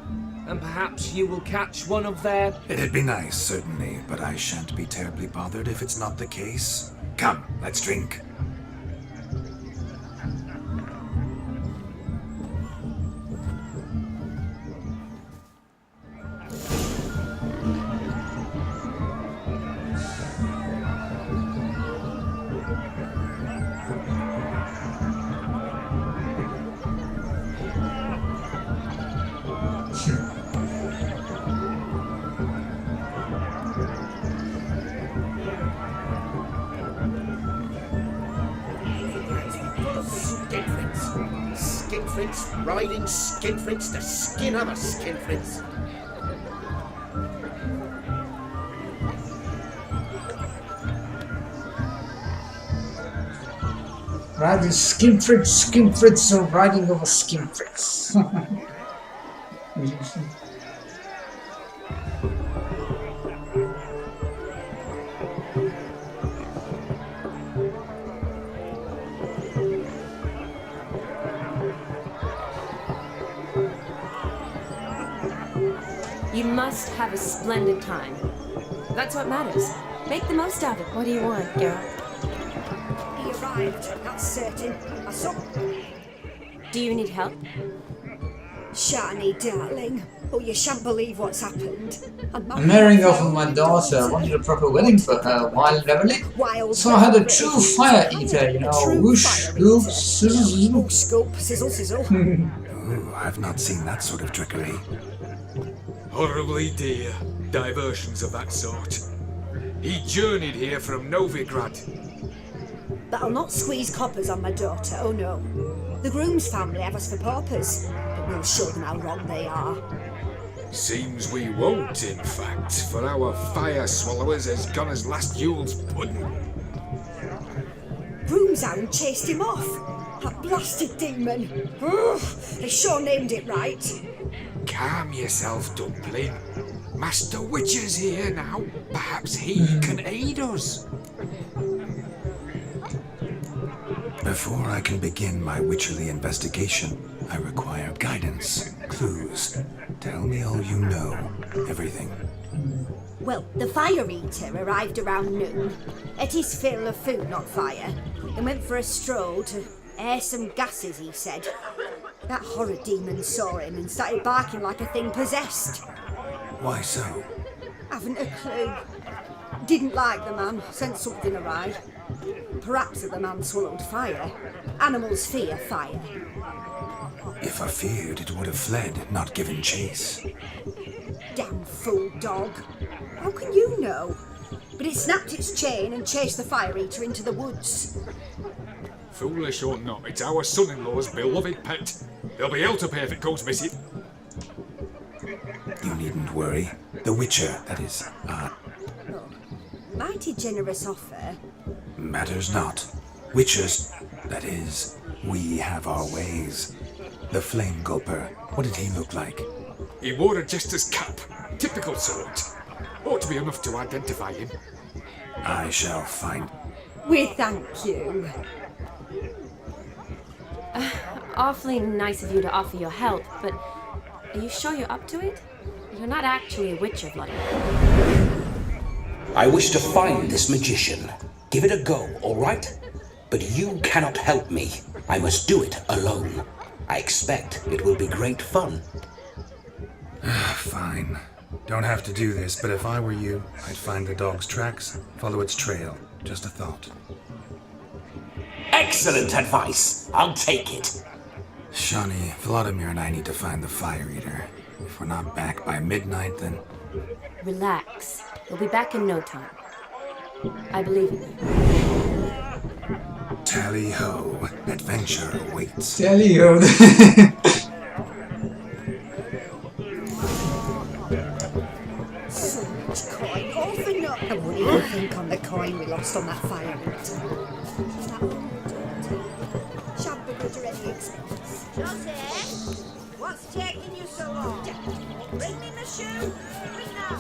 And perhaps you will catch one of their... It'd be nice, certainly, but I shan't be terribly bothered if it's not the case. Come, let's drink. Skinflints riding skinflints to skin other skinflints. Riding skinfrits are riding over skinfrits. You must have a splendid time. That's what matters. Make the most of it. What do you want, Geralt? He arrived, that's certain. I saw. Do you need help? Shani, darling. Oh, you shan't believe what's happened. I'm marrying off of my daughter. I wanted a proper wedding for her. Wild Beverly. So I had a true fire eater, you know. Whoosh, scoop, sizzle. Scoop, sizzle, sizzle. Ooh, I've not seen that sort of trickery. Horribly dear diversions of that sort. He journeyed here from Novigrad. But I'll not squeeze coppers on my daughter, oh no. The groom's family have us for paupers, but we'll show them how wrong they are. Seems we won't, in fact, for our fire swallowers has gone as last Yule's pudding. Broomshound chased him off. That blasted demon. Ugh, they sure named it right. Calm yourself, Dumpling. Master Witcher's here now. Perhaps he can aid us. Before I can begin my witcherly investigation, I require guidance, clues. Tell me all you know. Everything. Well, the fire eater arrived around noon, ate his fill of food, not fire, and went for a stroll to air some gases, he said. That horrid demon saw him and started barking like a thing possessed. Why so? Haven't a clue. Didn't like the man, sent something awry. Perhaps that the man swallowed fire. Animals fear fire. If I feared, it would have fled, not given chase. Damn fool dog. How can you know? But it snapped its chain and chased the fire eater into the woods. Foolish or not, it's our son-in-law's beloved pet. There'll be hell to pay if it goes missing. You needn't worry. The Witcher, that is, mighty generous offer. Matters not. Witchers, that is, we have our ways. The Flame Gulper, what did he look like? He wore a jester's cap. Typical sort. Ought to be enough to identify him. I shall find... We thank you. Awfully nice of you to offer your help, but are you sure you're up to it? You're not actually a witcher, Bloody. I wish to find this magician. Give it a go, all right? But you cannot help me. I must do it alone. I expect it will be great fun. Fine. Don't have to do this, but if I were you, I'd find the dog's tracks, follow its trail. Just a thought. Excellent advice. I'll take it. Shani, Vladimir and I need to find the Fire Eater. If we're not back by midnight, then... Relax. We'll be back in no time. I believe in you. Tally-ho. Adventure awaits. Tally-ho. So much coin, all for nothing. I wouldn't even think on the coin we lost on that fire eater. Shan't begrudge her any expense. Josie, what's taking you so long? Bring me my shoe. Quick now.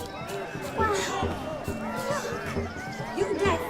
You deaf.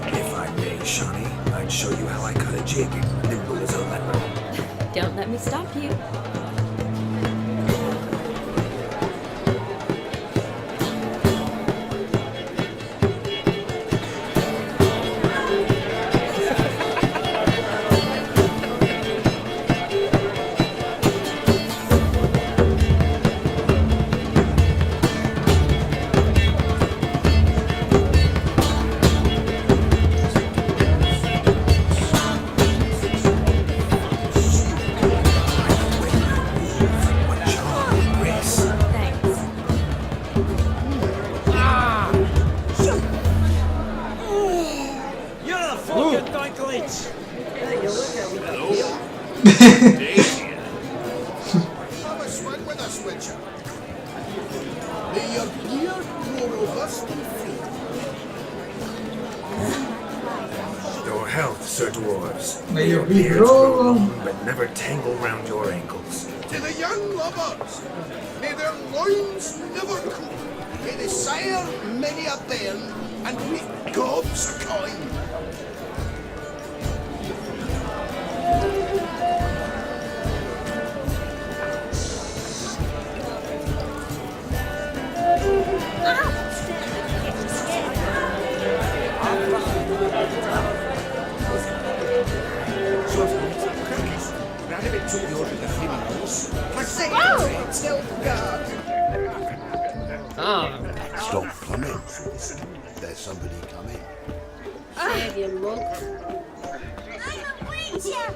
If I may, Shani, I'd show you how I cut a jig, nimble as a leopard. Don't let me stop you. Have a swig with us, Witcher. May your beard grow robust and free. Your health, Sir Dwarves. May your beards beard grow grow long, but never tangle round your ankles. To the young lovers, may their loins never cool. May they sire many a bairn and reap gobs of coin. Stop coming. There's somebody coming. Save your monk. I'm a witcher.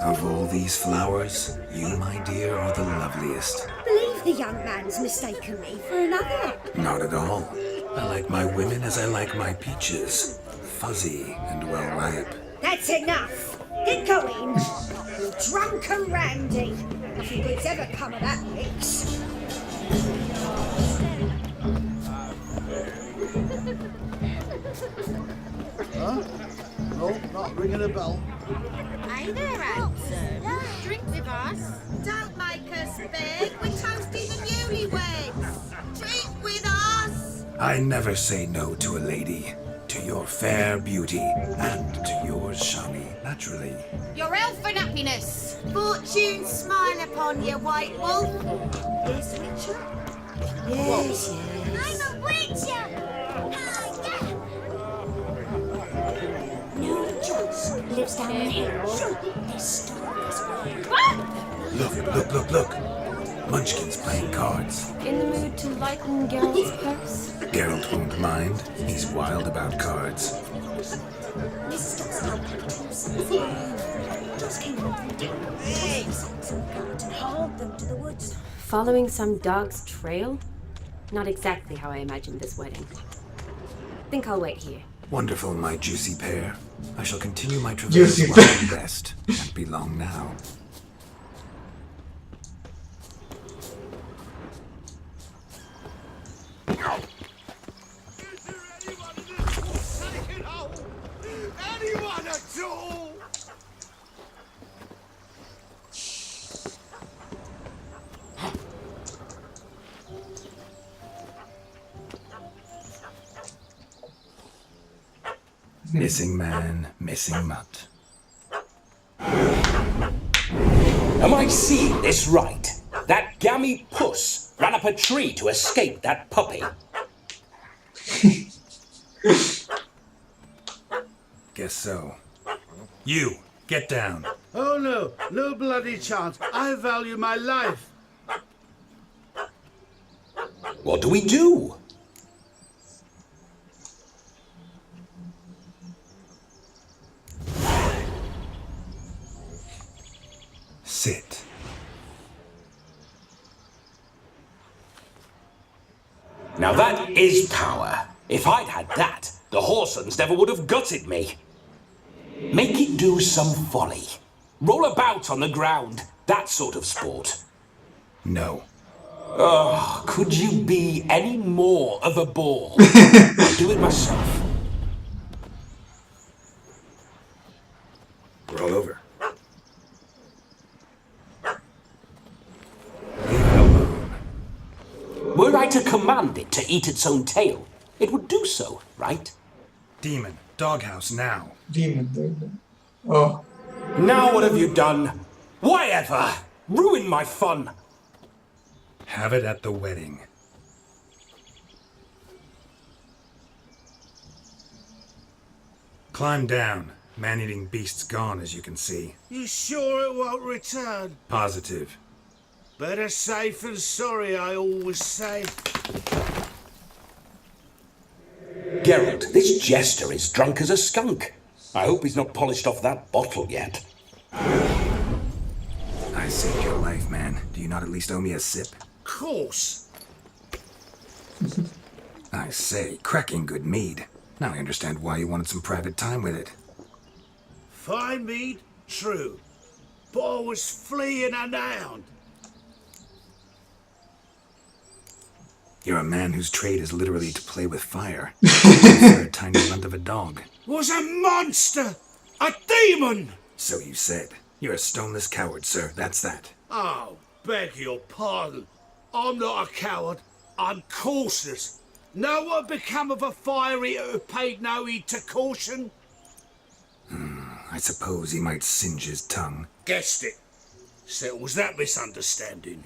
Of all these flowers, you, my dear, are the loveliest. Believe the young man's mistaken me for another. Not at all. I like my women as I like my peaches. Fuzzy and well ripe. That's enough. Get going. You drunken Randy. Nothing good's ever come of that mix. Huh? No, not ringing a bell. Hey there, handsome. Drink with us. Don't make us beg. We're toasting the newlyweds. Drink with us. I never say no to a lady. To your fair beauty, and to yours, Shani, naturally. Your elfin happiness. Fortune smile upon you, White Wolf. Yes, Witcher? Yes, yes. I'm a witcher. lives down the hill. This store is Look. Munchkin's playing cards. In the mood to lighten Geralt's purse? Geralt won't mind. He's wild about cards. Hold them to the woods. Following some dog's trail? Not exactly how I imagined this wedding. Think I'll wait here. Wonderful, my juicy pair. I shall continue my traverse while I rest. Won't be long now. Anyone at all? Missing man, missing mutt. Am I seeing this right? That gammy puss ran up a tree to escape that puppy. Guess so. You, get down. Oh no, no bloody chance. I value my life. What do we do? Sit. Now that is power. If I'd had that, the Horsons never would have gutted me. Make it do some folly. Roll about on the ground. That sort of sport. No. Oh, could you be any more of a bore? I'll do it myself. Roll over. Were I to command it to eat its own tail, it would do so, right? Demon, doghouse now. Demon. Oh. Now what have you done? Why ever? Ruin my fun. Have it at the wedding. Climb down. Man-eating beast's gone, as you can see. You sure it won't return? Positive. Better safe than sorry, I always say. Geralt, this jester is drunk as a skunk. I hope he's not polished off that bottle yet. I saved your life, man. Do you not at least owe me a sip? Course. I say, cracking good mead. Now I understand why you wanted some private time with it. Fine mead, true. But I was fleeing unbound. You're a man whose trade is literally to play with fire. You're a tiny runt of a dog. Was a monster! A demon! So you said. You're a stoneless coward, sir. That's that. Oh, beg your pardon. I'm not a coward. I'm cautious. Know what become of a fire eater who paid no heed to caution? I suppose he might singe his tongue. Guessed it. Settles that misunderstanding.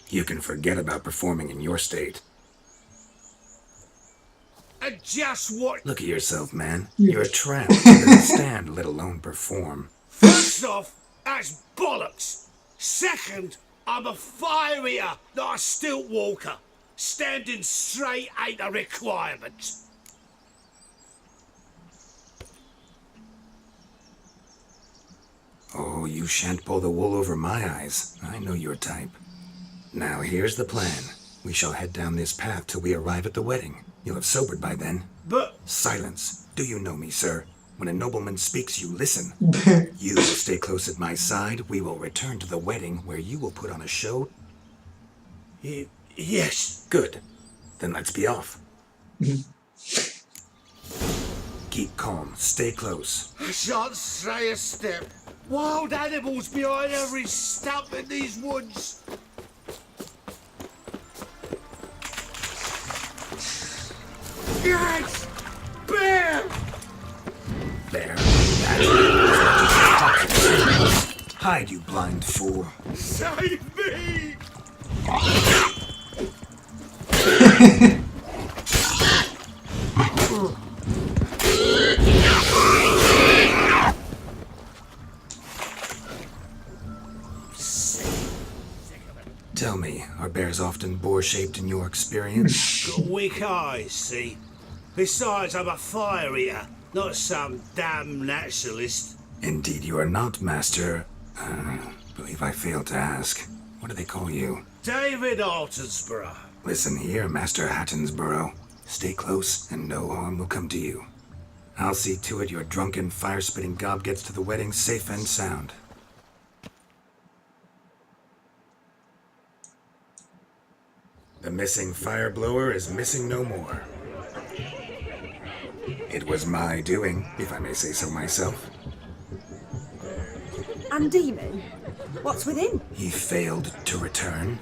You can forget about performing in your state. And just what... Look at yourself, man. You're a tramp. You can stand, let alone perform. First off, that's bollocks. Second, I'm a fire eater, not a stilt walker. Standing straight ain't a requirement. Oh, you shan't pull the wool over my eyes. I know your type. Now, here's the plan. We shall head down this path till we arrive at the wedding. You'll have sobered by then. But... Silence. Do you know me, sir? When a nobleman speaks, you listen. You will stay close at my side. We will return to the wedding, where you will put on a show. Yes. Good. Then let's be off. Keep calm. Stay close. I shan't stray a step. Wild animals behind every stump in these woods. Yes! Bear! There. Hide, you blind fool. Save me! Tell me, are bears often boar-shaped in your experience? Got weak eyes, see? Besides, I'm a fire eater, not some damn naturalist. Indeed you are not, Master. Believe I failed to ask. What do they call you? David Altonsborough. Listen here, Master Hattonsborough. Stay close, and no harm will come to you. I'll see to it your drunken, fire-spitting gob gets to the wedding safe and sound. The missing fire blower is missing no more. It was my doing, if I may say so myself. And Demon? What's with him? He failed to return.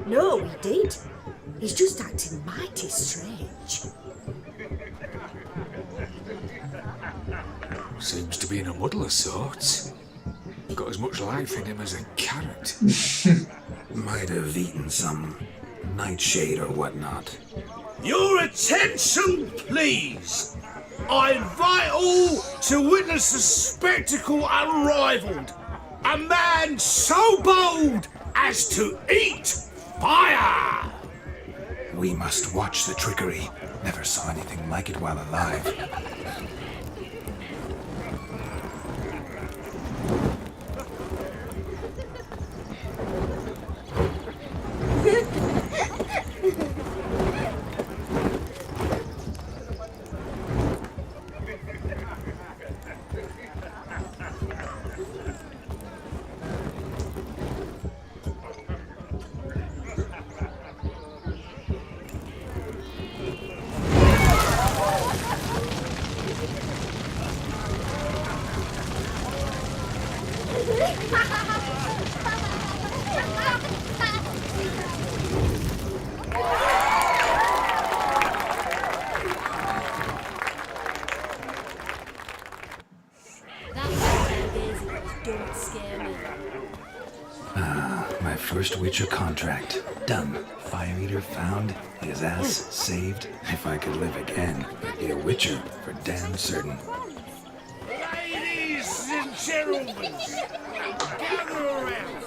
No, he did. He's just acting mighty strange. Seems to be in a muddle of sorts. Got as much life in him as a carrot. Might have eaten some nightshade or whatnot. Your attention, please! I invite all to witness a spectacle unrivaled. A man so bold as to eat fire! We must watch the trickery. Never saw anything like it while alive. My first Witcher contract. Done. Fire Eater found. His ass saved. If I could live again, I'd be a Witcher for damn certain. Ladies and gentlemen, gather around.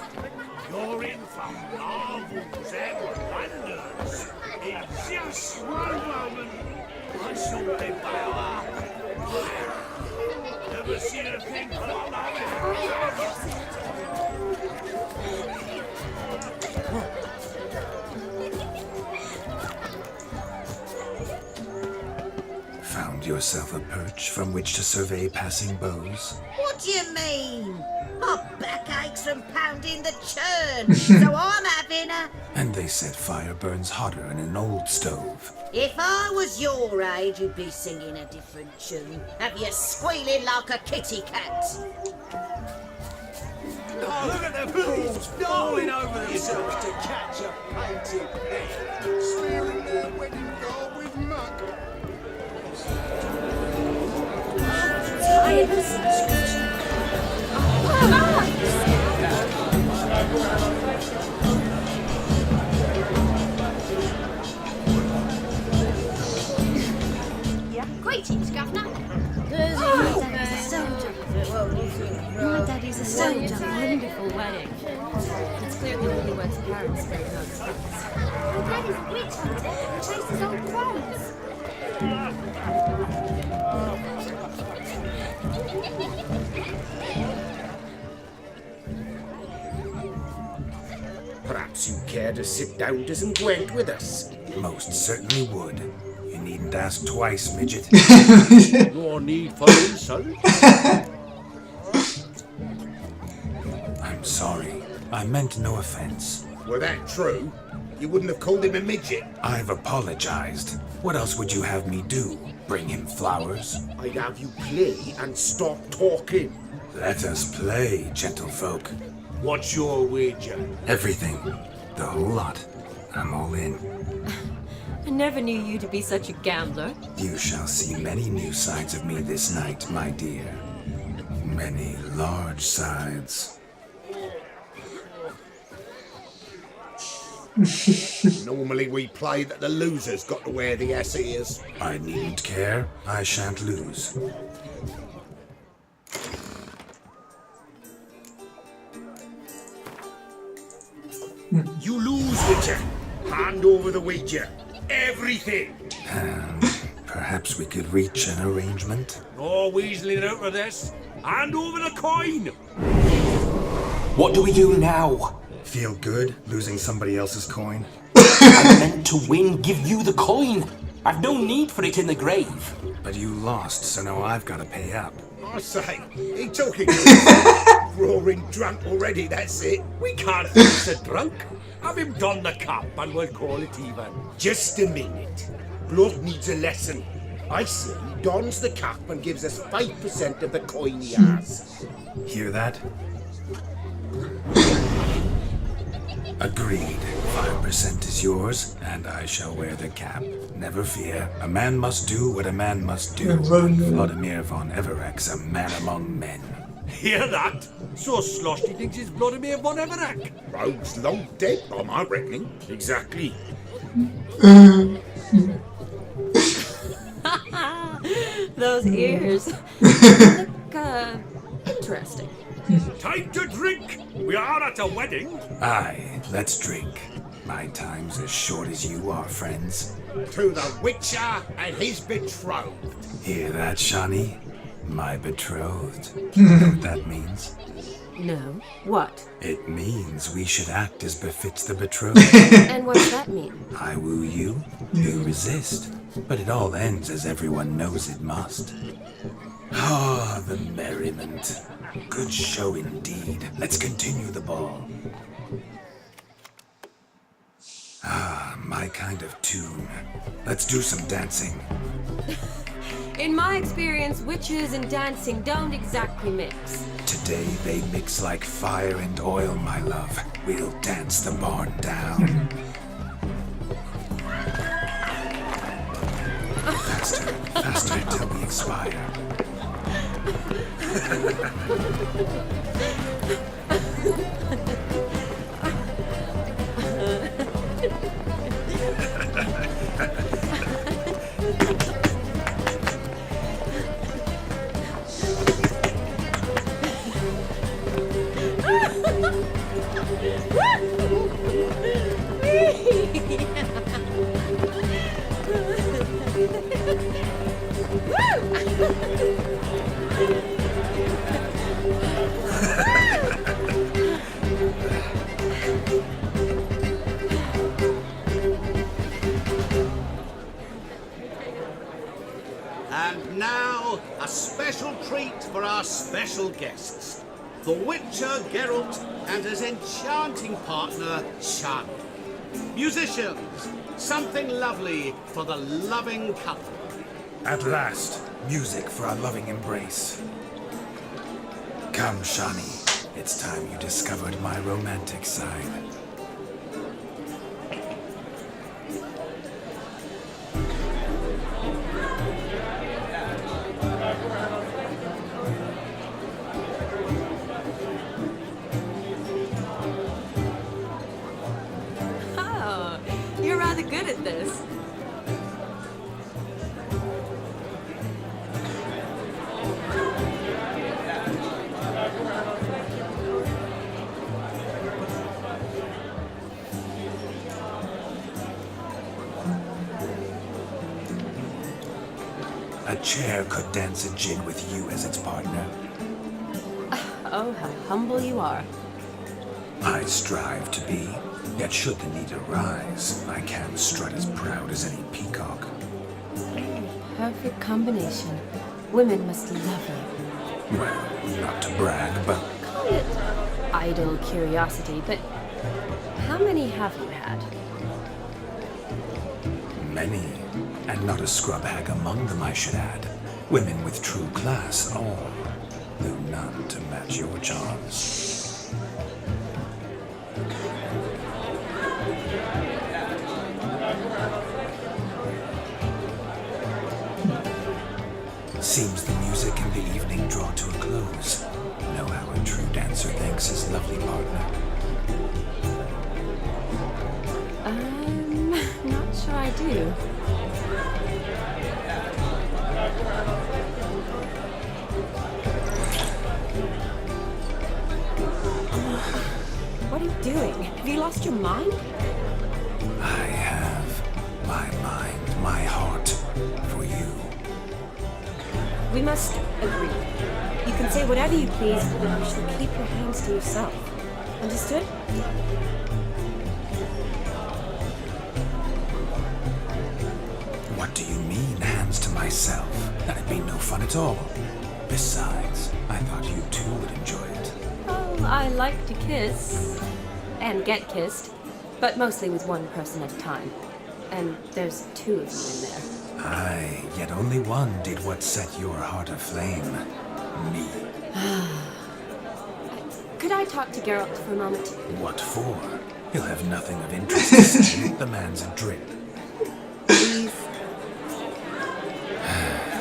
You're in for marvels and wonders. In just one moment, I shall devour fire. Never seen a thing quite like it. Found yourself a perch from which to survey passing bows? What do you mean? My back aches from pounding the churn, so I'm having a... And they said fire burns hotter in an old stove. If I was your age, you'd be singing a different tune. Have you squealing like a kitty cat? Oh, look at the fools falling over themselves to catch a painted head. Smearing their wedding garb with muck. Greetings, Governor. My daddy's a soldier. Wonderful wedding. It's clear the newlyweds' parents very nice. My daddy's a witch hunter who chases old crows. Perhaps you care to sit down to some gwent with us? Most certainly would. You needn't ask twice, midget. No need for insult. I'm sorry. I meant no offense. Were that true, you wouldn't have called him a midget. I've apologized. What else would you have me do? Bring him flowers? I'd have you play and stop talking. Let us play, gentlefolk. What's your wager? Everything. The whole lot. I'm all in. I never knew you to be such a gambler. You shall see many new sides of me this night, my dear. Many large sides. Normally we play that the loser's got to wear the ass ears. I needn't care. I shan't lose. You lose, Witcher. Hand over the wager. Everything. Perhaps we could reach an arrangement. No weaseling out of this. Hand over the coin. What do we do now? Feel good losing somebody else's coin? I meant to win, give you the coin. I've no need for it in the grave. But you lost, so now I've got to pay up. I say, he talking roaring drunk already, that's it. We can't fix a drunk. Have him don the cap and we'll call it even. Just a minute. Blood needs a lesson. I say he dons the cap and gives us 5% of the coin he has. Hear that? Agreed. 5% is yours, and I shall wear the cap. Never fear. A man must do what a man must do. Vladimir von Everek's a man among men. Hear that? So Sloshy thinks it's Vladimir von Everek. Rogue's long dead, by my reckoning. Exactly. Those ears. Look, interesting. Time to drink! We are at a wedding. Aye, let's drink. My time's as short as you are, friends. To the Witcher and his betrothed. Hear that, Shani? My betrothed. You know what that means? No. What? It means we should act as befits the betrothed. And what does that mean? I woo you, you resist. But it all ends as everyone knows it must. Ah, the merriment. Good show indeed. Let's continue the ball. Ah, my kind of tune. Let's do some dancing. In my experience, witches and dancing don't exactly mix. Today they mix like fire and oil, my love. We'll dance the barn down. Faster, faster till we expire. And now, a special treat for our special guests. The Witcher Geralt and his enchanting partner, Shani. Musicians, something lovely for the loving couple. At last, music for our loving embrace. Come, Shani. It's time you discovered my romantic side. Oh, you're rather good at this. A chair could dance a jig with you as its partner. Oh, how humble you are. I strive to be, yet should the need arise, I can strut as proud as any peacock. Perfect combination. Women must love you. Well, not to brag, but Call it idle curiosity, but how many have you had? many. And not a scrub hag among them, I should add. Women with true class, all, though none to match your charms. Seems the music and the evening draw to a close. Know how a true dancer thanks his lovely partner. Not sure I do. What are you doing? Have you lost your mind? I have my mind, my heart for you. We must agree. You can say whatever you please, but you should keep your hands to yourself. Understood? What do you mean, hands to myself? That'd be no fun at all. Besides, I thought you too would enjoy it. Oh, I like to kiss. And get kissed. But mostly with one person at a time. And there's 2 of you in there. Aye, yet only one did what set your heart aflame. Me. Could I talk to Geralt for a moment? What for? He'll have nothing of interest to say. The man's a drip. Please.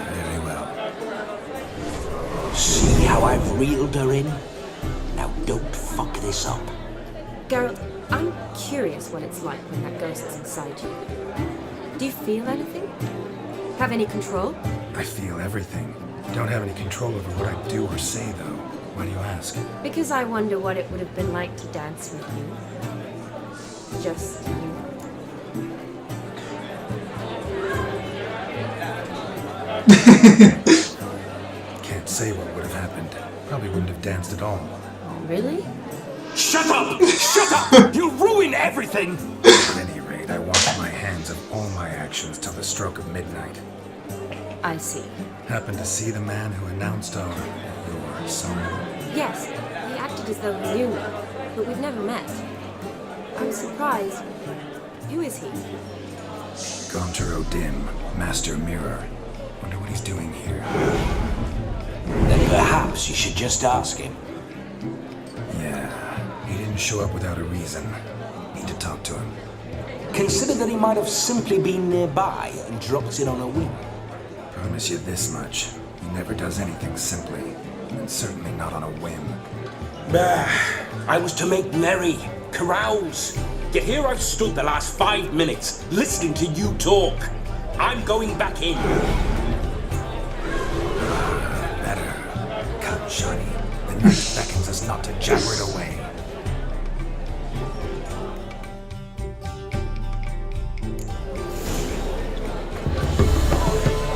Very well. See how I've reeled her in? Now don't fuck this up. Geralt, I'm curious what it's like when that ghost is inside you. Do you feel anything? Have any control? I feel everything. Don't have any control over what I do or say, though. Why do you ask? Because I wonder what it would have been like to dance with you. Just you. Can't say what would have happened. Probably wouldn't have danced at all. Really? Shut up! Shut up! You'll ruin everything! At any rate, I wash my hands of all my actions till the stroke of midnight. I see. Happened to see the man who announced your song? Yes, he acted as though he knew me, but we've never met. I'm surprised. Who is he? Gaunter O'Dim, Master Mirror. Wonder what he's doing here. Then perhaps you should just ask him. Yeah, he didn't show up without a reason. Need to talk to him. Consider that he might have simply been nearby and dropped in on a whim. Promise you this much. He never does anything simply, and certainly not on a whim. I was to make merry, carouse. Yet here I've stood the last 5 minutes, listening to you talk. I'm going back in. Better. Come, Johnny. The night beckons us not to jabber it away.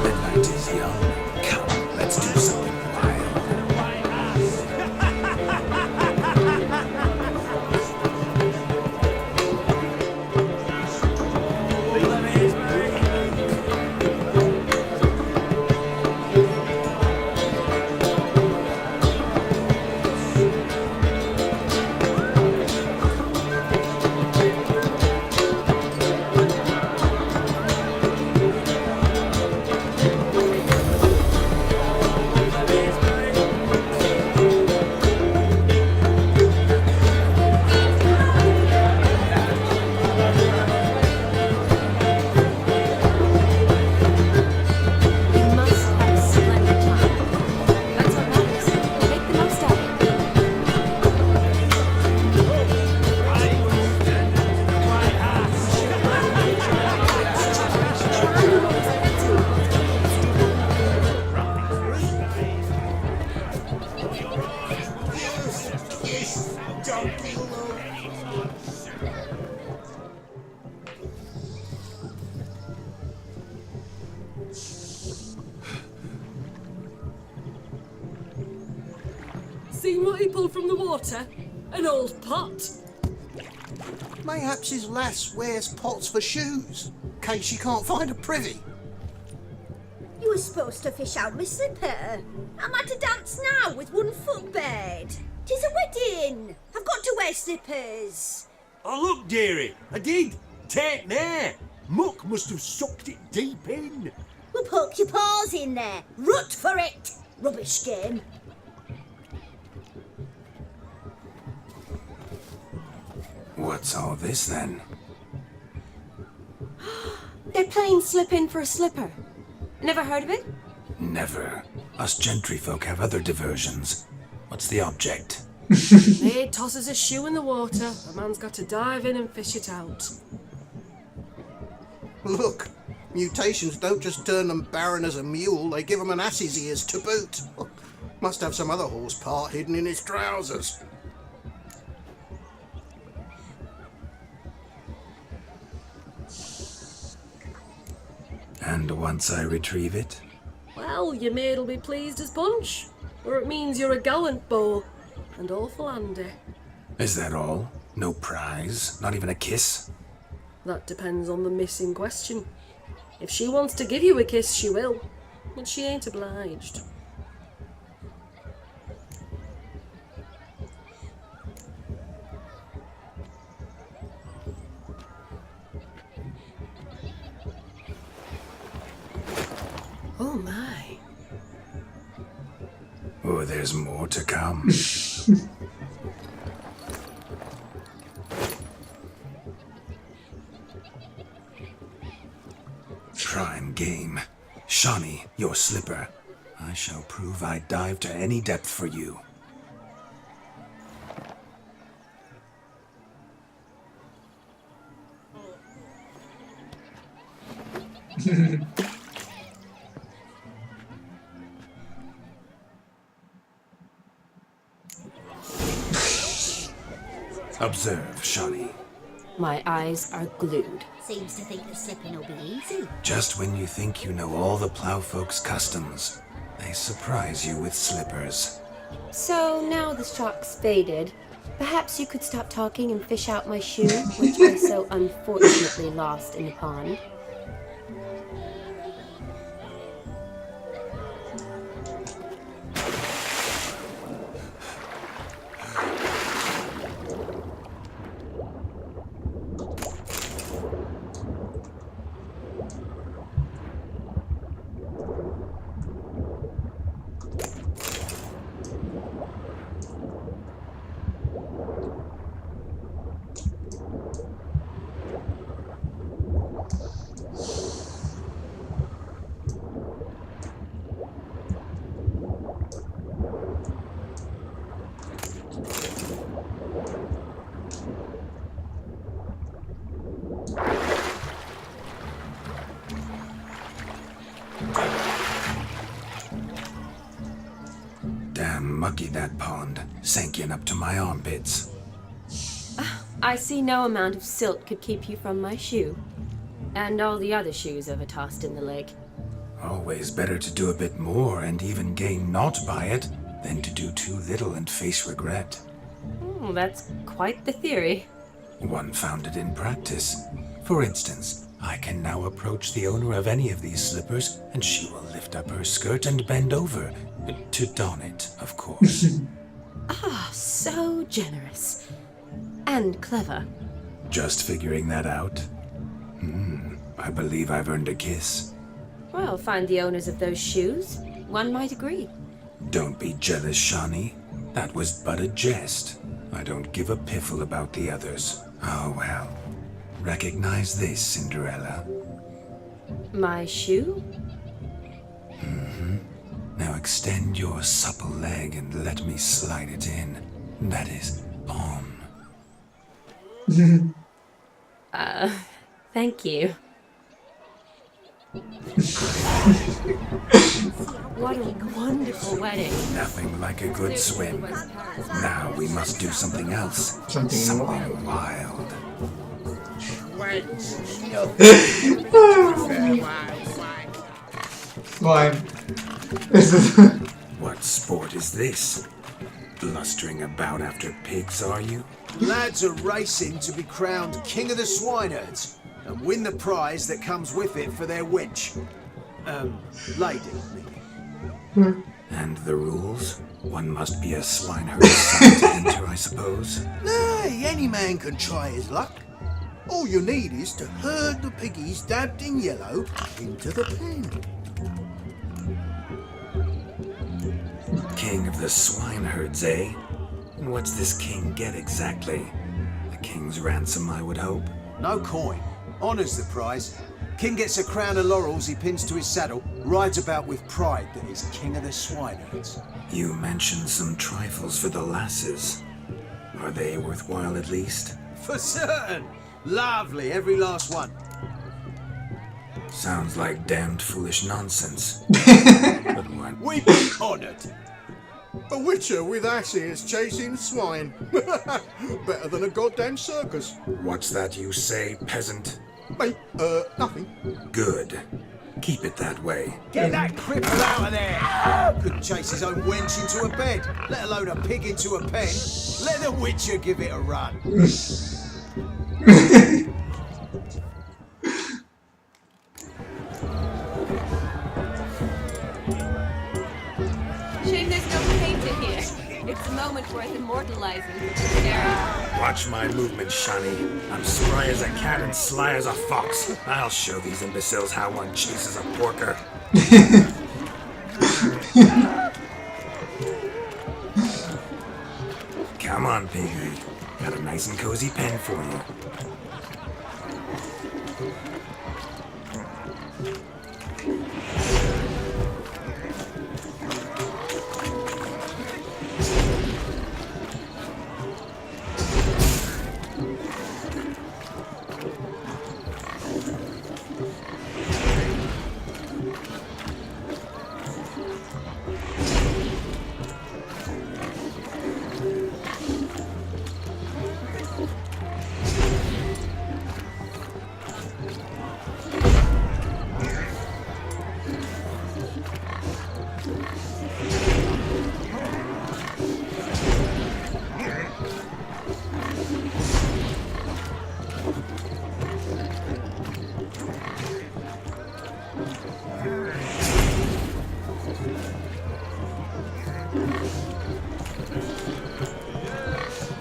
Midnight is young. Come, let's do something wild. Seen what he pulled from the water? An old pot. Mayhaps his lass wears pots for shoes, in case she can't find a privy. You were supposed to fish out my slipper. I'm at a dance now with 1 foot bed. 'Tis a wedding. I've got to wear slippers. Oh, look, dearie, I did. Take there. Muck must have sucked it deep in. Well, poke your paws in there. Rut for it. Rubbish game. What's all this then? They're playing slip in for a slipper. Never heard of it? Never. Us gentry folk have other diversions. What's the object? He tosses a shoe in the water. A man's got to dive in and fish it out. Look, mutations don't just turn them barren as a mule, they give them an ass's ears to boot. Must have some other horse part hidden in his trousers. And once I retrieve it? Well, your maid'll be pleased as punch. Or it means you're a gallant beau. And awful handy. Is that all? No prize? Not even a kiss? That depends on the miss in question. If she wants to give you a kiss, she will. But she ain't obliged. Oh my. Oh, there's more to come. Prime game. Shawnee, your slipper. I shall prove I dive to any depth for you. Observe, Shawnee. My eyes are glued. Seems to think the slipping will be easy. Just when you think you know all the plowfolk's customs, they surprise you with slippers. So now the shock's faded, perhaps you could stop talking and fish out my shoe, which I so unfortunately lost in the pond. Damn mucky that pond, sinking up to my armpits. I see no amount of silt could keep you from my shoe. And all the other shoes ever tossed in the lake. Always better to do a bit more and even gain naught by it than to do too little and face regret. That's quite the theory. One founded in practice. For instance, I can now approach the owner of any of these slippers, and she will lift up her skirt and bend over. To don it, of course. Ah, so generous. And clever. Just figuring that out? I believe I've earned a kiss. Well, find the owners of those shoes. One might agree. Don't be jealous, Shawnee. That was but a jest. I don't give a piffle about the others. Oh well. Recognize this, Cinderella. My shoe? Now extend your supple leg and let me slide it in. That is, on. Thank you. What a wonderful wedding. Nothing like a good swim. Now we must do something else. Something wild. Fine. What sport is this? Blustering about after pigs, are you? Lads are racing to be crowned King of the Swineherds and win the prize that comes with it for their wench. Lady, I mean. And the rules? One must be a swineherd's son to enter, I suppose. Nay, any man can try his luck. All you need is to herd the piggies dabbed in yellow into the pen. King of the swineherds, eh? And what's this king get exactly? A king's ransom, I would hope. No coin. Honours the prize. King gets a crown of laurels he pins to his saddle, rides about with pride that he's King of the Swineherds. You mentioned some trifles for the lasses. Are they worthwhile at least? For certain! Lovely, every last one. Sounds like damned foolish nonsense. But one. We'd be honoured. A witcher with asses chasing swine. Better than a goddamn circus. What's that you say, peasant? Mate, nothing. Good. Keep it that way. Get that cripple out of there! Couldn't chase his own wench into a bed, let alone a pig into a pen. Let the Witcher give it a run. Shame there's no painter here. It's a moment worth immortalizing. Watch my movement, Shani. I'm spry as a cat and sly as a fox. I'll show these imbeciles how one chases a porker. Come on, piggy. Got a nice and cozy pen for you.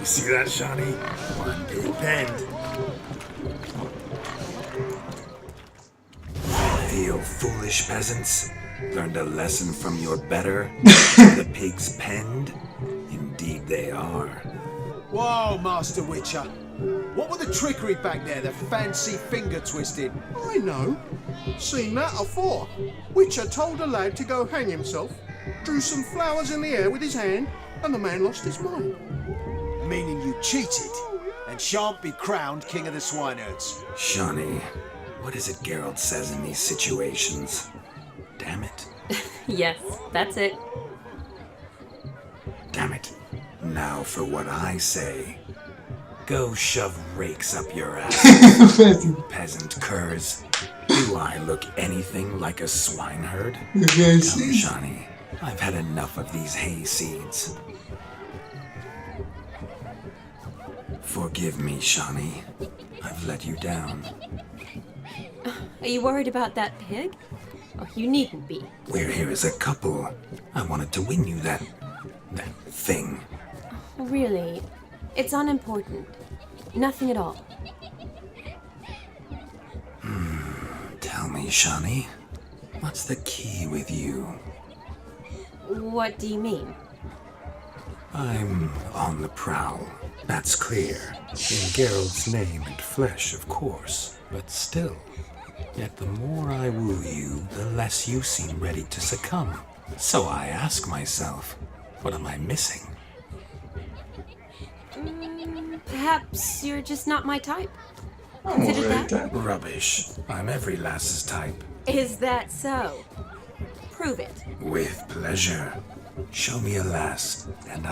You see that, Shani? One big bend. Feel foolish, peasants? Learned a lesson from your better? The pigs penned? Indeed they are. Whoa, Master Witcher. What were the trickery back there, the fancy finger twisting? I know. Seen that afore. Witcher told a lad to go hang himself, drew some flowers in the air with his hand, and the man lost his mind. Meaning you cheated, and shan't be crowned King of the Swineherds. Shani, what is it Geralt says in these situations? Damn it. Yes, that's it. Damn it. Now for what I say. Go shove rakes up your ass, peasant curs. Do I look anything like a swineherd? Come, Shani. I've had enough of these hay seeds. Forgive me, Shani. I've let you down. Are you worried about that pig? Oh, you needn't be. We're here as a couple. I wanted to win you that thing. Really? It's unimportant. Nothing at all. Tell me, Shani, what's the key with you? What do you mean? I'm on the prowl. That's clear. In Geralt's name and flesh, of course. But still. Yet the more I woo you, the less you seem ready to succumb. So I ask myself, what am I missing? Perhaps you're just not my type. Consider that? Rubbish. I'm every lass's type. Is that so? Prove it. With pleasure. Show me a lass, and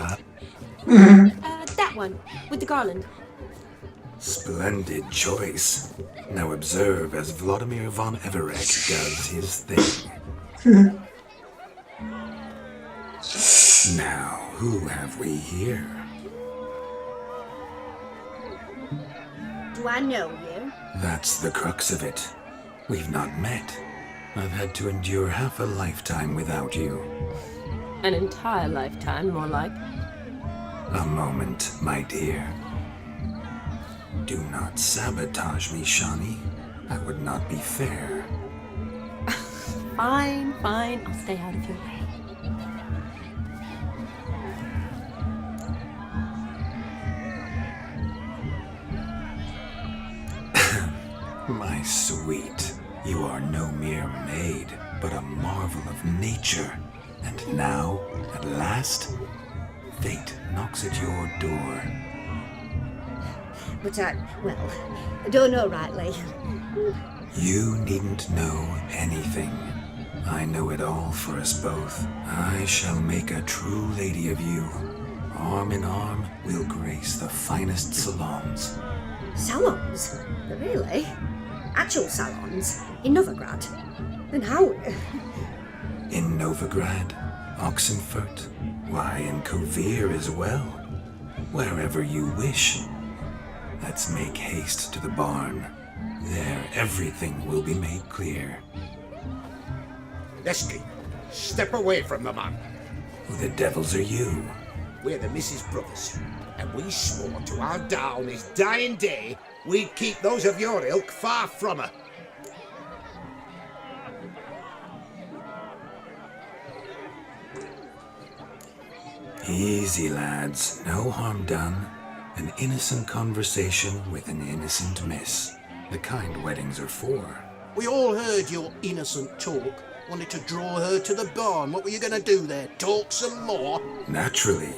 That one, with the garland. Splendid choice. Now observe as Vladimir von Everett does his thing. Now, who have we here? Do I know you? That's the crux of it. We've not met. I've had to endure half a lifetime without you. An entire lifetime, more like. A moment, my dear. Do not sabotage me, Shani. That would not be fair. Fine, fine. I'll stay out of your way. My sweet, you are no mere maid, but a marvel of nature. And now, at last, fate knocks at your door. But I don't know rightly. You needn't know anything. I know it all for us both. I shall make a true lady of you. Arm in arm, we'll grace the finest salons. Salons? Really? Actual salons? In Novigrad? Then how? In Novigrad, Oxenfurt, why, in Kovir as well. Wherever you wish. Let's make haste to the barn. There, everything will be made clear. Leslie, step away from the man. Who the devils are you? We're the Mrs. Brothers, and we swore to our down his dying day we'd keep those of your ilk far from her. Easy, lads. No harm done. An innocent conversation with an innocent miss. The kind weddings are for. We all heard your innocent talk. Wanted to draw her to the barn. What were you going to do there? Talk some more? Naturally,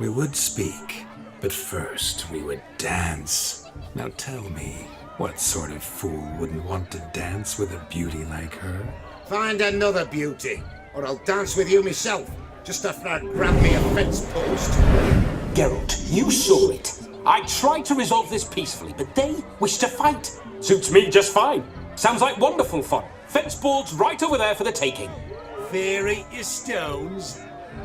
we would speak. But first, we would dance. Now tell me, what sort of fool wouldn't want to dance with a beauty like her? Find another beauty, or I'll dance with you myself, just after I grab me a fence post. Geralt, you saw it. I tried to resolve this peacefully, but they wish to fight. Suits me just fine. Sounds like wonderful fun. Fence boards right over there for the taking. Fear eat your stones.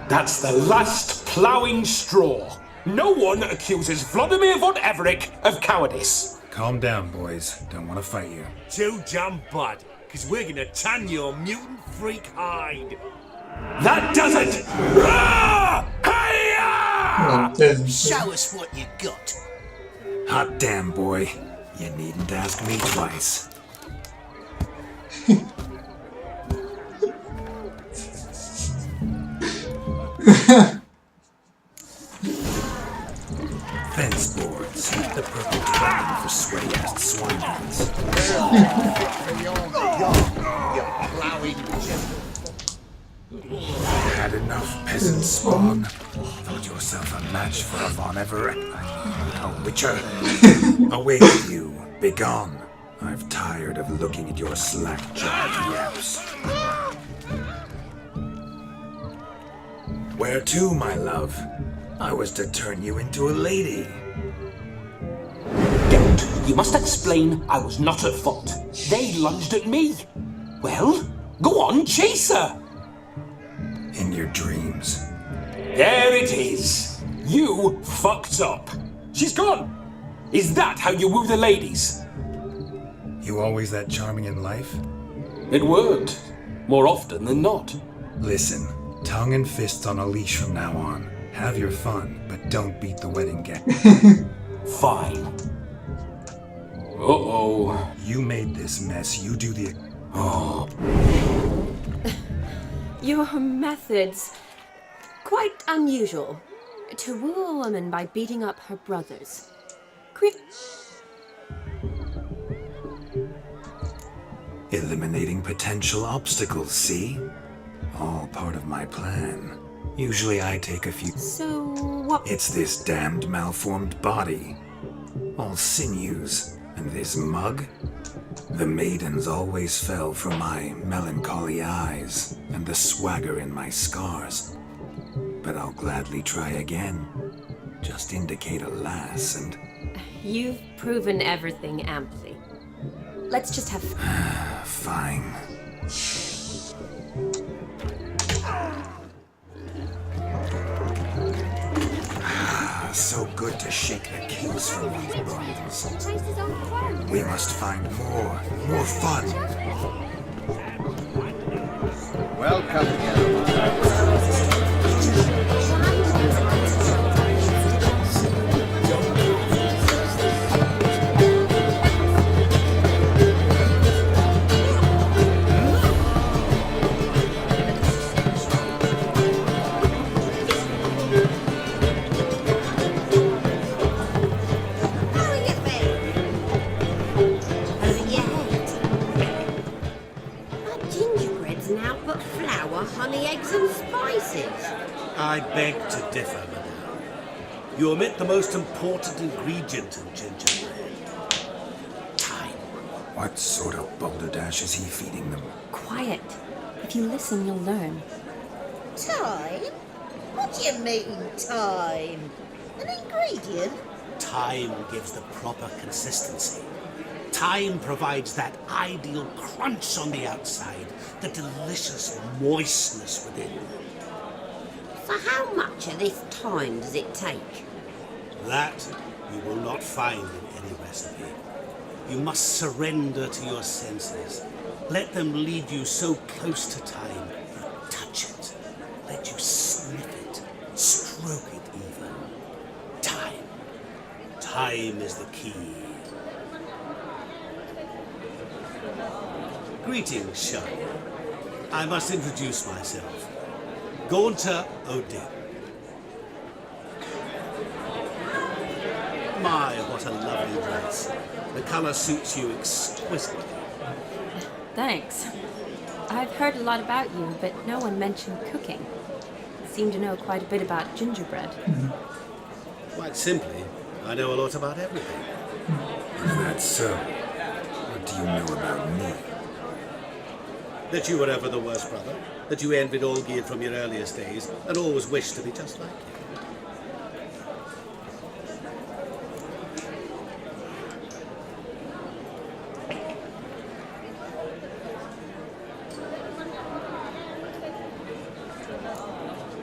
That's the last ploughing straw. No one accuses Vladimir von Everec of cowardice. Calm down, boys. Don't want to fight you. Too damn bad, because we're gonna tan your mutant freak hide. That does it! Rah! Hi-ya! Show us what you got. Hot damn, boy. You needn't ask me twice. Fence boards, the perfect weapon for sweaty-ass swineheads. Had enough, peasant spawn. Thought yourself a match for a Von Everett. A witcher. Away with you. Begone. I've tired of looking at your slack-jawed yaps. Where to, my love? I was to turn you into a lady. Geralt, you must explain I was not at fault. They lunged at me. Well, go on, chase her. In your dreams. There it is. You fucked up. She's gone. Is that how you woo the ladies? You always that charming in life? It worked. More often than not. Listen, tongue and fists on a leash from now on. Have your fun, but don't beat the wedding guest. Fine. Uh-oh. You made this mess. You do the... Oh. Your methods, quite unusual. To woo a woman by beating up her brothers. Eliminating potential obstacles, see? All part of my plan. Usually I take a few... So, what... It's this damned malformed body. All sinews. And this mug? The maidens always fell for my melancholy eyes and the swagger in my scars. But I'll gladly try again. Just indicate a lass and... You've proven everything amply. Let's just have... Fine. So good to shake the kinks from one's bones. We must find more fun. Welcome, I beg to differ, madame. You omit the most important ingredient in gingerbread. Time. What sort of balderdash is he feeding them? Quiet. If you listen, you'll learn. Time? What do you mean, time? An ingredient? Time gives the proper consistency. Time provides that ideal crunch on the outside, the delicious moistness within. So how much of this time does it take? That you will not find in any recipe. You must surrender to your senses. Let them lead you so close to time, you touch it. Let you sniff it, stroke it even. Time. Time is the key. Greetings, Shani. I must introduce myself. Gaunter O'Dimm. My, what a lovely dress. The colour suits you exquisitely. Thanks. I've heard a lot about you, but no one mentioned cooking. Seem to know quite a bit about gingerbread. Quite simply, I know a lot about everything. If that's so, what do you know about me? That you were ever the worst brother, that you envied Olgierd from your earliest days, and always wished to be just like you.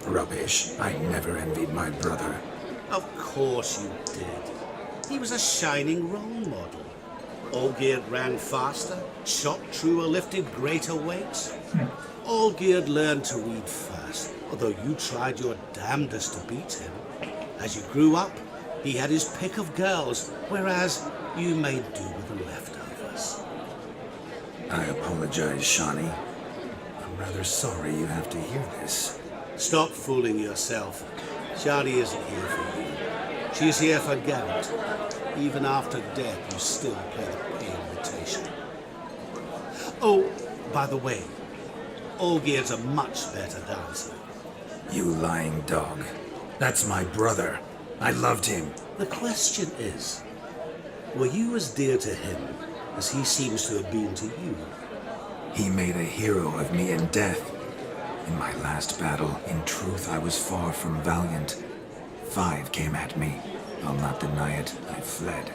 Rubbish. I never envied my brother. Of course you did. He was a shining role model. Olgierd ran faster, shot truer, lifted greater weights. Olgierd learned to read first, although you tried your damnedest to beat him. As you grew up, he had his pick of girls, whereas you made do with the leftovers. I apologize, Shani. I'm rather sorry you have to hear this. Stop fooling yourself. Shani isn't here for you. She's here for Garrett. Even after death, you still play the pale imitation. Oh, by the way, Olgierd's a much better dancer. You lying dog. That's my brother. I loved him. The question is, were you as dear to him as he seems to have been to you? He made a hero of me in death. In my last battle, in truth, I was far from valiant. 5 came at me. I'll not deny it, I fled.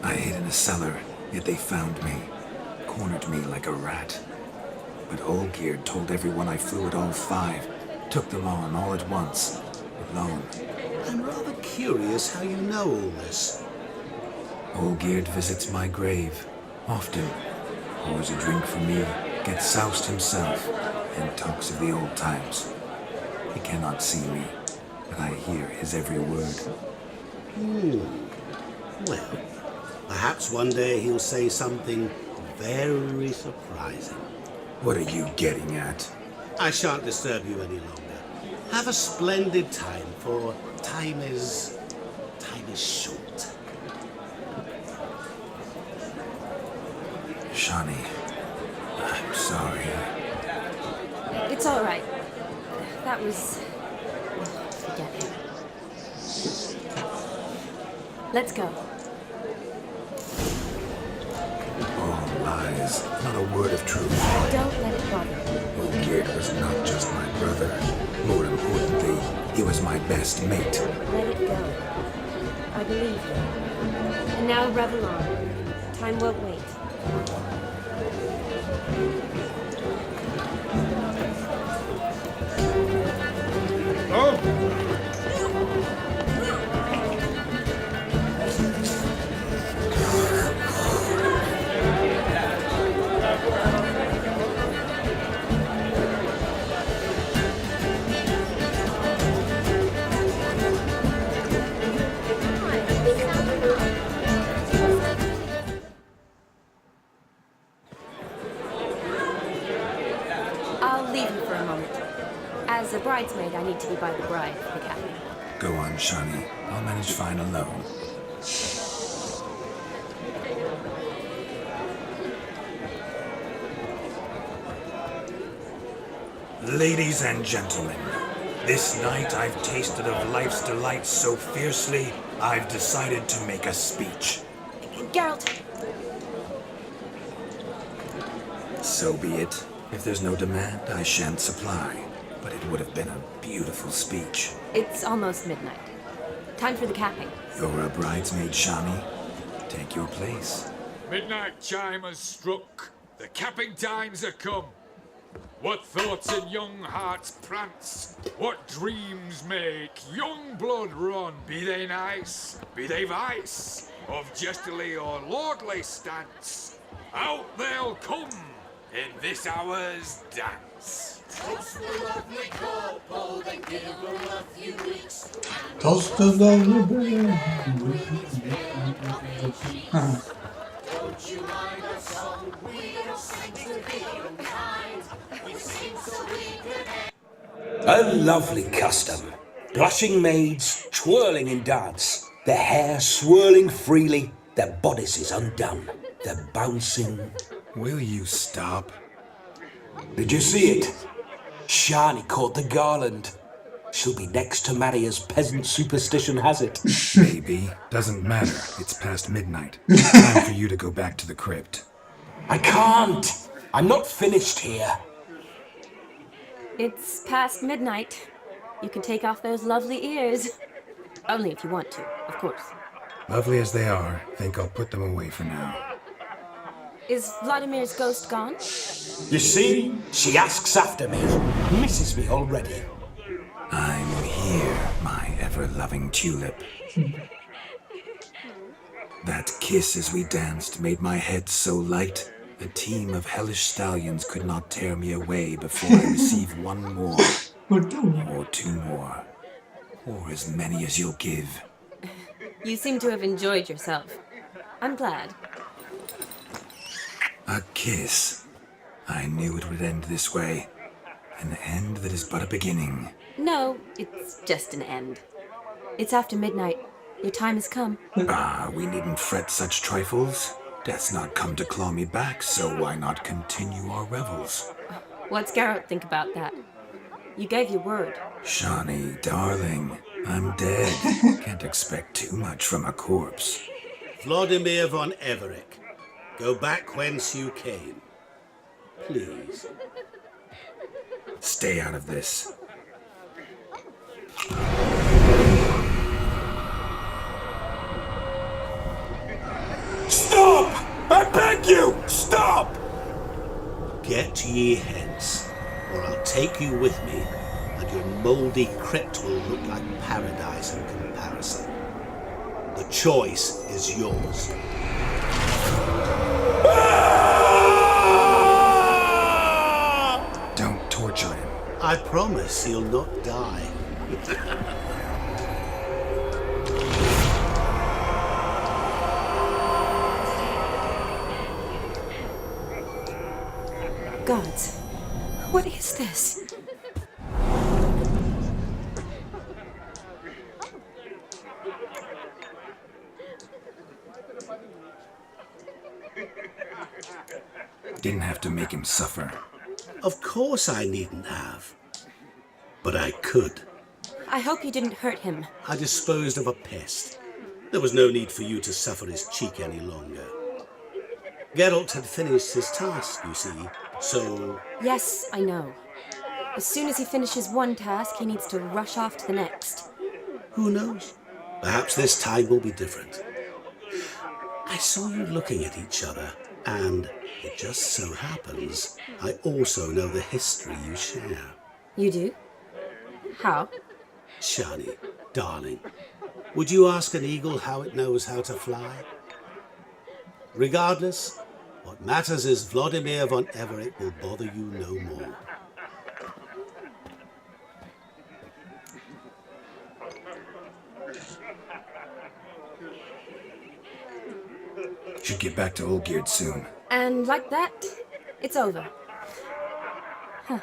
I hid in a cellar, yet they found me, cornered me like a rat. But Olgierd told everyone I flew at all 5, took them on all at once, alone. I'm rather curious how you know all this. Olgierd visits my grave, often. Pours a drink for me, gets soused himself, and talks of the old times. He cannot see me, but I hear his every word. Well, perhaps one day he'll say something very surprising. What are you getting at? I shan't disturb you any longer. Have a splendid time, for time is short. Shani, I'm sorry. It's all right. That was... forget it. Let's go. All lies, not a word of truth. Don't let it bother you. Olgierd was not just my brother. More importantly, he was my best mate. Let it go. I believe you. And now revel on. Time won't wait. I'll leave you for a moment. As a bridesmaid, I need to be by the bride for the captain. Go on, Shani. I'll manage fine alone. Ladies and gentlemen, this night I've tasted of life's delights so fiercely, I've decided to make a speech. Geralt! So be it. If there's no demand, I shan't supply. But it would have been a beautiful speech. It's almost midnight. Time for the capping. You're a bridesmaid, Shani. Take your place. Midnight chime has struck. The capping times are come. What thoughts in young hearts prance? What dreams make young blood run? Be they nice, be they vice, of jestily or lordly stance, out they'll come in this hour's dance. Toast the lovely couple, then give them a few weeks. Toast the lovely Don't you mind a song? We'll sing to be kind. We sing so we can. A lovely custom. Blushing maids twirling in dance, their hair swirling freely, their bodices undone, their bouncing. Will you stop? Did you see it? Shani caught the garland. She'll be next to marry as peasant superstition has it. Maybe. Doesn't matter. It's past midnight. Time for you to go back to the crypt. I can't. I'm not finished here. It's past midnight. You can take off those lovely ears. Only if you want to, of course. Lovely as they are, think I'll put them away for now. Is Vladimir's ghost gone? You see, she asks after me, misses me already. I'm here, my ever-loving tulip. That kiss as we danced made my head so light, a team of hellish stallions could not tear me away before I receive one more, or two more, or as many as you'll give. You seem to have enjoyed yourself. I'm glad. A kiss. I knew it would end this way. An end that is but a beginning. No, it's just an end. It's after midnight. Your time has come. We needn't fret such trifles. Death's not come to claw me back, so why not continue our revels? What's Garrett think about that? You gave your word. Shani, darling, I'm dead. Can't expect too much from a corpse. Vladimir von Everett, go back whence you came. Please. Stay out of this. Stop! I beg you! Stop! Get ye hence, or I'll take you with me, and your mouldy crypt will look like paradise in comparison. The choice is yours. Don't torture him. I promise he'll not die. Gods, what is this? Didn't have to make him suffer. Of course I needn't have. But I could. I hope you didn't hurt him. I disposed of a pest. There was no need for you to suffer his cheek any longer. Geralt had finished his task, you see, so... Yes, I know. As soon as he finishes one task, he needs to rush off to the next. Who knows? Perhaps this time will be different. I saw you looking at each other, and it just so happens I also know the history you share. You do? How? Shani, darling, would you ask an eagle how it knows how to fly? Regardless, what matters is Vladimir von Everett will bother you no more. Should get back to Olgierd soon. And like that, it's over. Huh.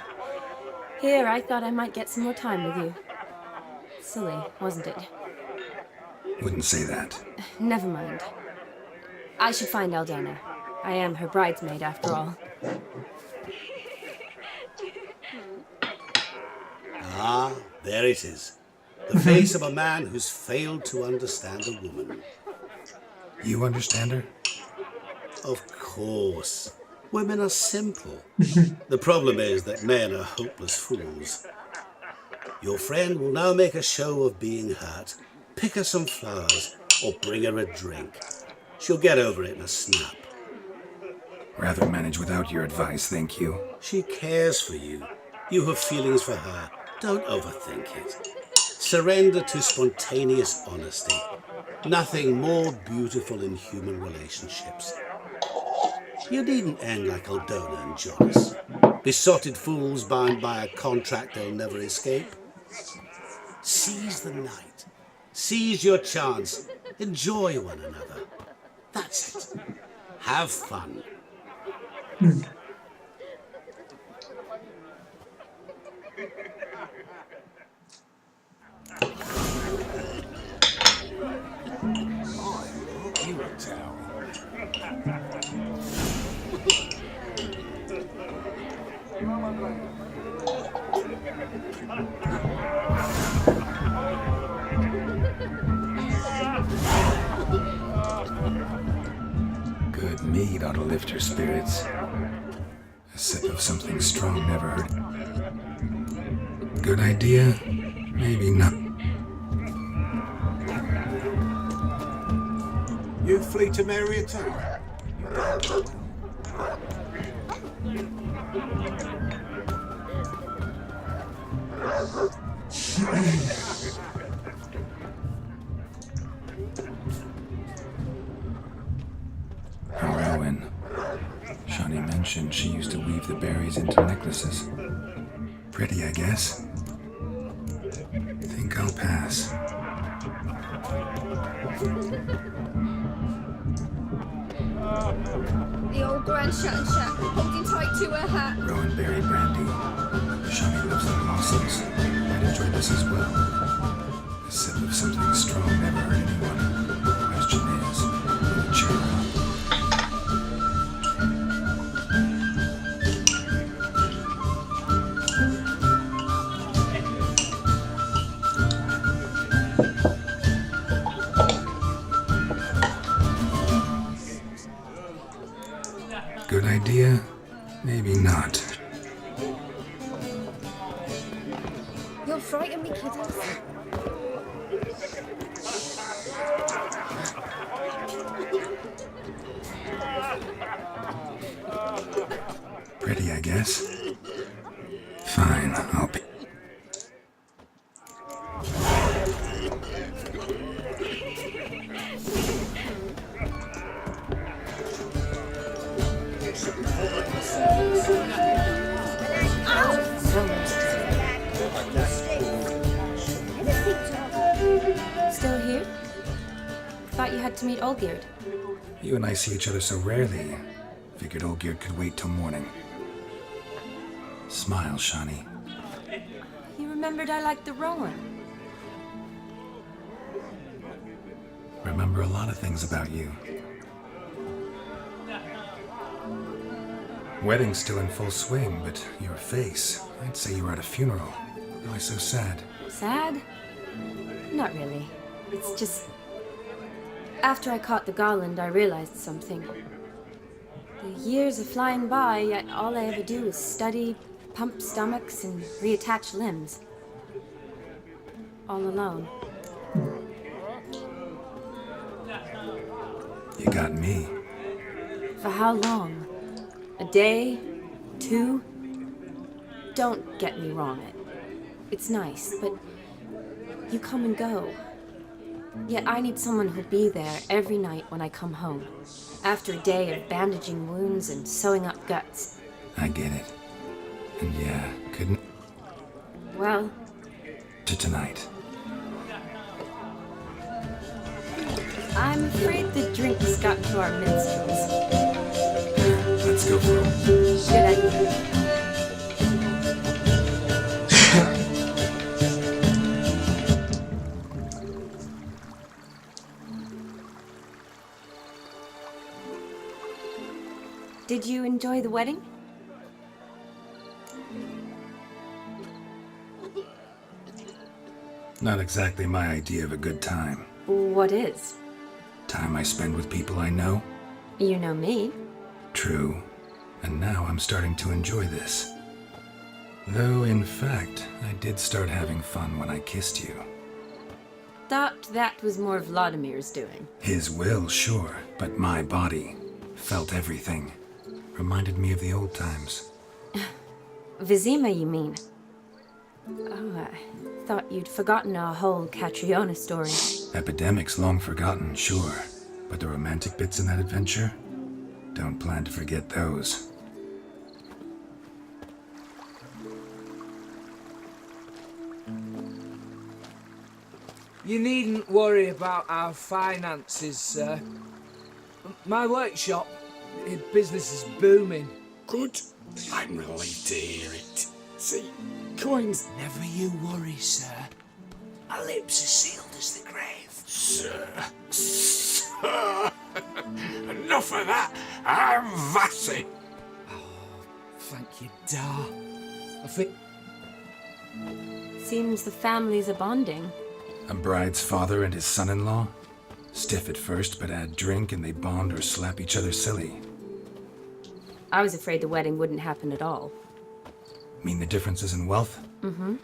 Here, I thought I might get some more time with you. Silly, wasn't it? Wouldn't say that. Never mind. I should find Aldona. I am her bridesmaid, after all. Ah, there it is. The face of a man who's failed to understand a woman. You understand her? Of course. Women are simple. The problem is that men are hopeless fools. Your friend will now make a show of being hurt, Pick her some flowers or bring her a drink. She'll get over it in a snap. Rather manage without your advice, thank you. She cares for you. You have feelings for her. Don't overthink it. Surrender to spontaneous honesty. Nothing more beautiful in human relationships. You needn't end like Aldona and Jonas. Besotted fools bound by a contract they'll never escape. Seize the night. Seize your chance. Enjoy one another. That's it. Have fun. Good mead ought to lift your spirits. A sip of something strong never hurt. Good idea? Maybe not. You flee to Mary too? Rowan. Shani mentioned she used to weave the berries into necklaces. Pretty, I guess. Think I'll pass. The old Grand Shatton Shack, holding tight to her hat. Rowan berry brandy. Shani loves the blossoms. I'd enjoy this as well. A sip of something strong never hurt anyone. The question is, will it cheer her up? Good idea? Maybe not. You'll frighten me, kiddies. Pretty, I guess. Fine, I'll be. Still here? Thought you had to meet Olgierd. You and I see each other so rarely. Figured Olgierd could wait till morning. Smile, Shani. You remembered I liked the Rowan. Remember a lot of things about you. Wedding's still in full swing, but your face, I'd say you were at a funeral. Why so sad? Sad? Not really. It's just... After I caught the garland, I realized something. The years are flying by, yet all I ever do is study, pump stomachs, and reattach limbs. All alone. You got me. For how long? A day? 2? Don't get me wrong. It's nice, but you come and go. Yet I need someone who'll be there every night when I come home. After a day of bandaging wounds and sewing up guts. I get it. And yeah, couldn't... Well... To tonight. I'm afraid the drinks got to our minstrels. Let's go for it. Good idea. Did you enjoy the wedding? Not exactly my idea of a good time. What is? Time I spend with people I know. You know me. True. And now I'm starting to enjoy this. Though, in fact, I did start having fun when I kissed you. thought that was more Vladimir's doing. His will, sure, but my body felt everything. Reminded me of the old times. Vizima, you mean? Oh, I thought you'd forgotten our whole Catriona story. Epidemics long forgotten, sure. But the romantic bits in that adventure? Don't plan to forget those. You needn't worry about our finances, sir. My workshop, business is booming. Good. I'm relieved to hear it. See, coins... Never you worry, sir. Our lips are sealed as the grave. Sir. Enough of that. I'm Vassy. Thank you, Dar. I think... Seems the families are bonding. A bride's father and his son-in-law? Stiff at first, but add drink and they bond or slap each other silly. I was afraid the wedding wouldn't happen at all. Mean the differences in wealth? Mm-hmm.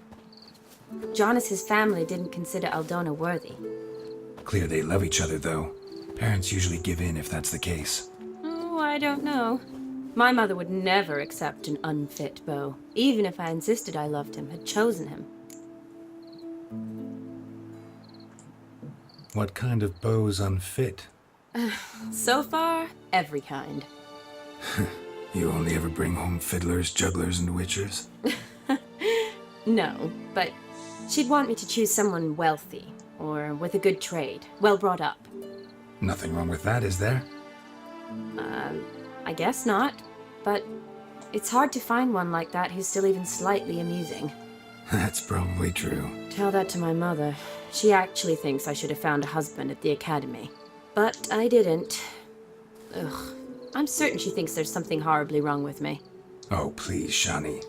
Jonas's family didn't consider Aldona worthy. Clear they love each other, though. Parents usually give in if that's the case. Oh, I don't know. My mother would never accept an unfit beau, even if I insisted I loved him, had chosen him. What kind of beau's unfit? So far, every kind. You only ever bring home fiddlers, jugglers, and witchers? No, but she'd want me to choose someone wealthy, or with a good trade, well brought up. Nothing wrong with that, is there? I guess not, but it's hard to find one like that who's still even slightly amusing. That's probably true. Tell that to my mother. She actually thinks I should have found a husband at the academy. But I didn't. Ugh. I'm certain she thinks there's something horribly wrong with me. Oh, please, Shani.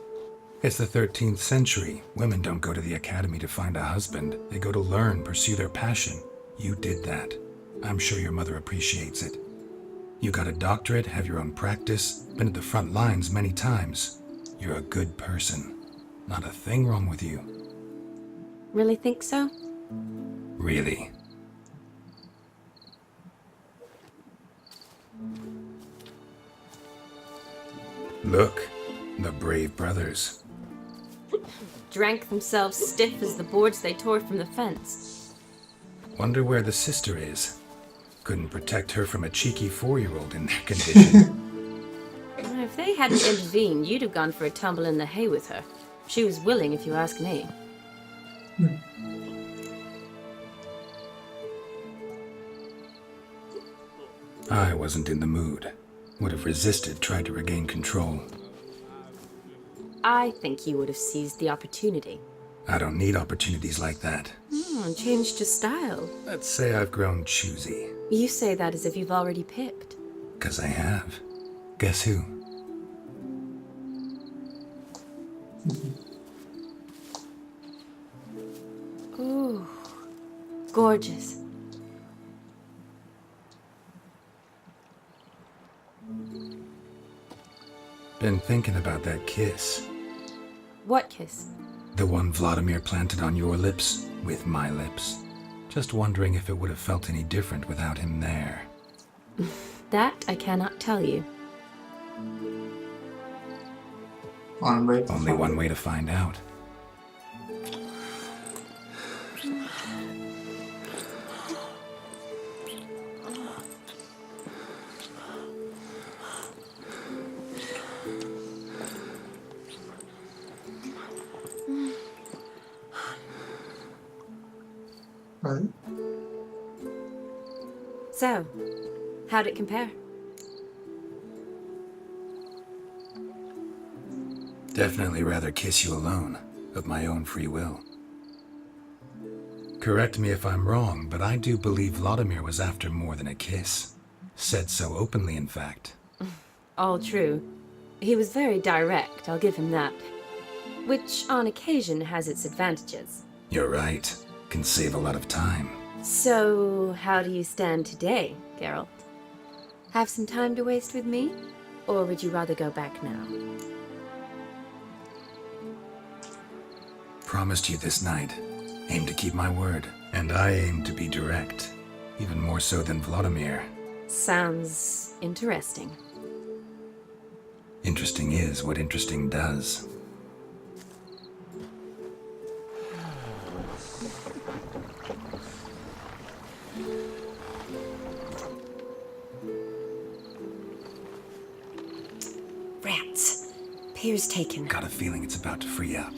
It's the 13th century. Women don't go to the academy to find a husband. They go to learn, pursue their passion. You did that. I'm sure your mother appreciates it. You got a doctorate, have your own practice, been at the front lines many times. You're a good person. Not a thing wrong with you. Really think so? Really. Look, the brave brothers. Drank themselves stiff as the boards they tore from the fence. Wonder where the sister is. Couldn't protect her from a cheeky 4-year-old in their condition. If they hadn't intervened, you'd have gone for a tumble in the hay with her. She was willing, if you ask me. I wasn't in the mood. Would have resisted, tried to regain control. I think you would have seized the opportunity. I don't need opportunities like that. Changed your style. Let's say I've grown choosy. You say that as if you've already picked. 'Cause I have. Guess who? Ooh, gorgeous. Been thinking about that kiss. What kiss? The one Vladimir planted on your lips, with my lips. Just wondering if it would have felt any different without him there. That I cannot tell you. Only one way to find out. So, how'd it compare? Definitely rather kiss you alone, of my own free will. Correct me if I'm wrong, but I do believe Vladimir was after more than a kiss. Said so openly, in fact. All true. He was very direct, I'll give him that. Which, on occasion, has its advantages. You're right. Can save a lot of time. So, how do you stand today, Geralt? Have some time to waste with me? Or would you rather go back now? Promised you this night. Aim to keep my word. And I aim to be direct, even more so than Vladimir. Sounds interesting. Interesting is what interesting does. Rats. Pier's taken. Got a feeling it's about to free up.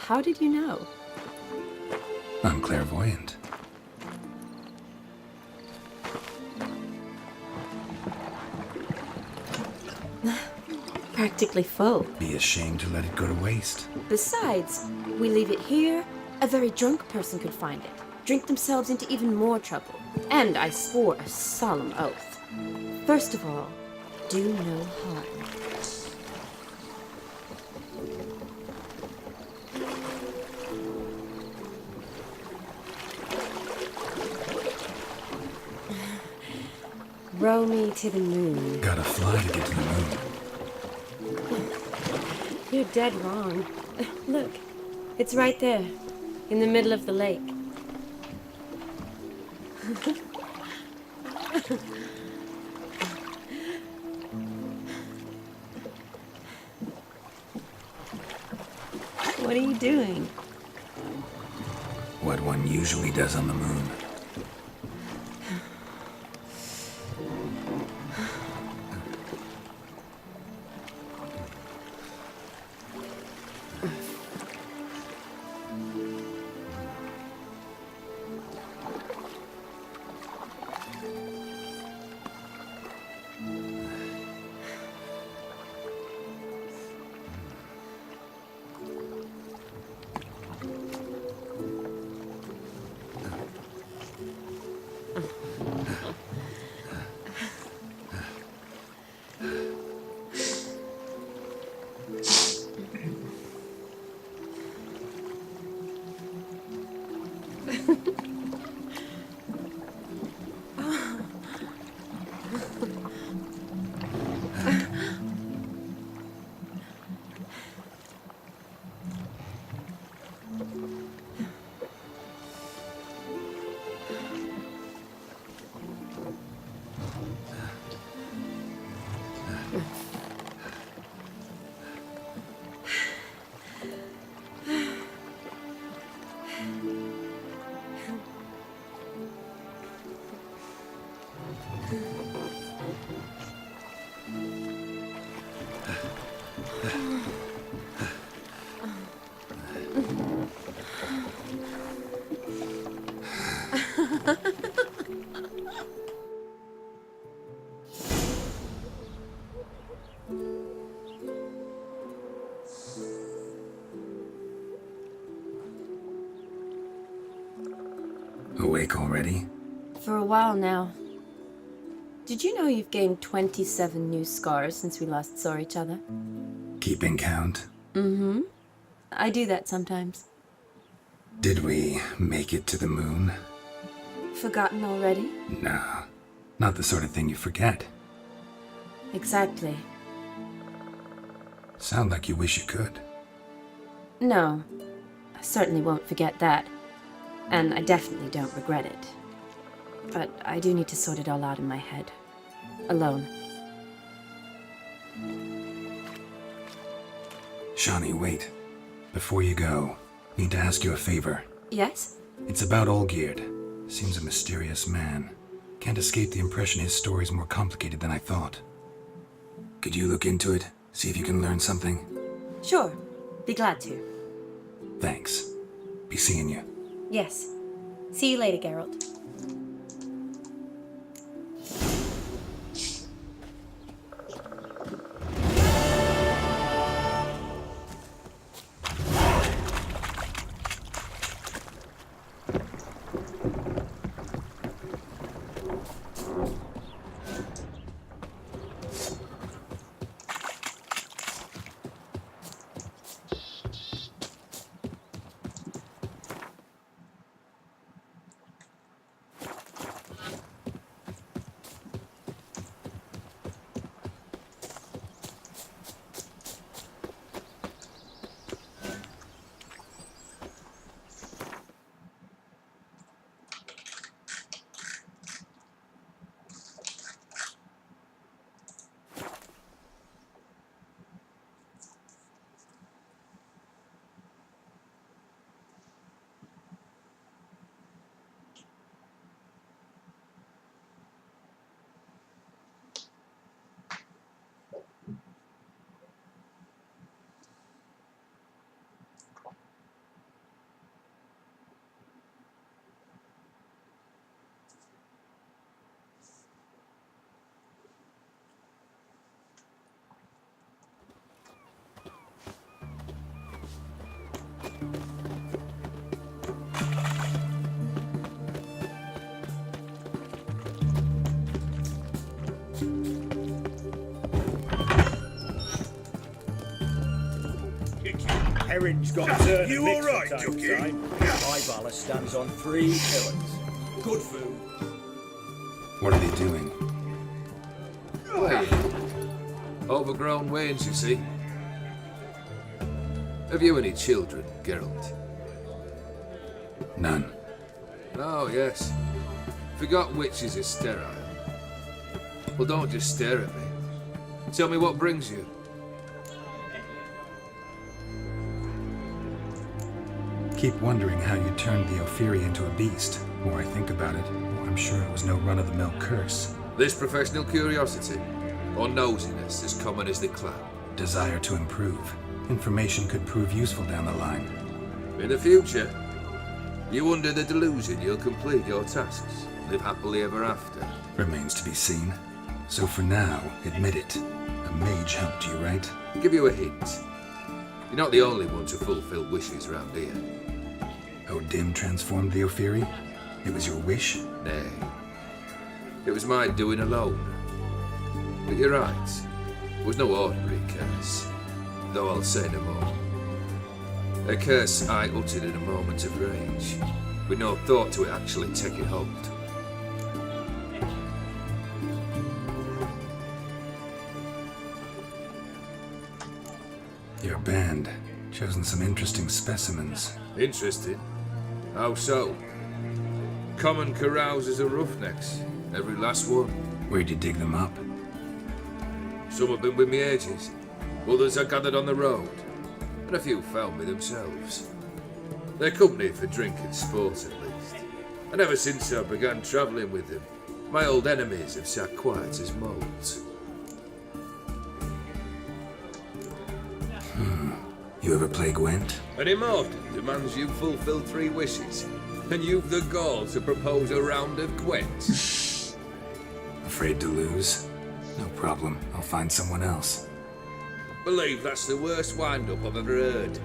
How did you know? I'm clairvoyant. Practically full. Be ashamed to let it go to waste. Besides, we leave it here, a very drunk person could find it, drink themselves into even more trouble. And I swore a solemn oath. First of all, do no harm. Row me to the moon. Gotta fly to get to the moon. You're dead wrong. Look, it's right there, in the middle of the lake. What are you doing? What one usually does on the moon. Awake already? For a while now. Did you know you've gained 27 new scars since we last saw each other? Keeping count? Mm-hmm. I do that sometimes. Did we make it to the moon? Forgotten already? No, not the sort of thing you forget. Exactly. Sound like you wish you could. No, I certainly won't forget that. And I definitely don't regret it. But I do need to sort it all out in my head. Alone. Shani, wait. Before you go, need to ask you a favor. Yes? It's about Olgierd. Seems a mysterious man. Can't escape the impression his story's more complicated than I thought. Could you look into it? See if you can learn something? Sure. Be glad to. Thanks. Be seeing you. Yes. See you later, Geralt. herring's got to turn You and mix all right, from time to Dookie? time. My ballast stands on 3 pillars. Good food. What are they doing? Wait. Overgrown wains, you see. Have you any children, Geralt? None. Oh, yes. Forgot witches are sterile. Well, don't just stare at me. Tell me what brings you. Keep wondering how you turned the Ophiri into a beast. The more I think about it, the more I'm sure it was no run-of-the-mill curse. This professional curiosity, or nosiness as common as the clown? Desire to improve. Information could prove useful down the line. In the future, you under the delusion you'll complete your tasks, live happily ever after. Remains to be seen. So for now, admit it. A mage helped you, right? Give you a hint. You're not the only one to fulfill wishes around here. O'Dim transformed the Ophiri? It was your wish? Nay. It was my doing alone. But you're right. It was no ordinary curse. Though I'll say no more. A curse I uttered in a moment of rage, with no thought to it actually taking hold. Your band. Chosen some interesting specimens. Interesting? How so? Common carousers are roughnecks. Every last one. Where'd you dig them up? Some have been with me ages. Others I gathered on the road. And a few found me themselves. They're company for drink and sport, at least. And ever since I began travelling with them, my old enemies have sat quiet as moles. You ever play Gwent? An immortal demands you fulfill 3 wishes, and you've the gall to propose a round of Gwent. Afraid to lose? No problem. I'll find someone else. Believe that's the worst wind-up I've ever heard.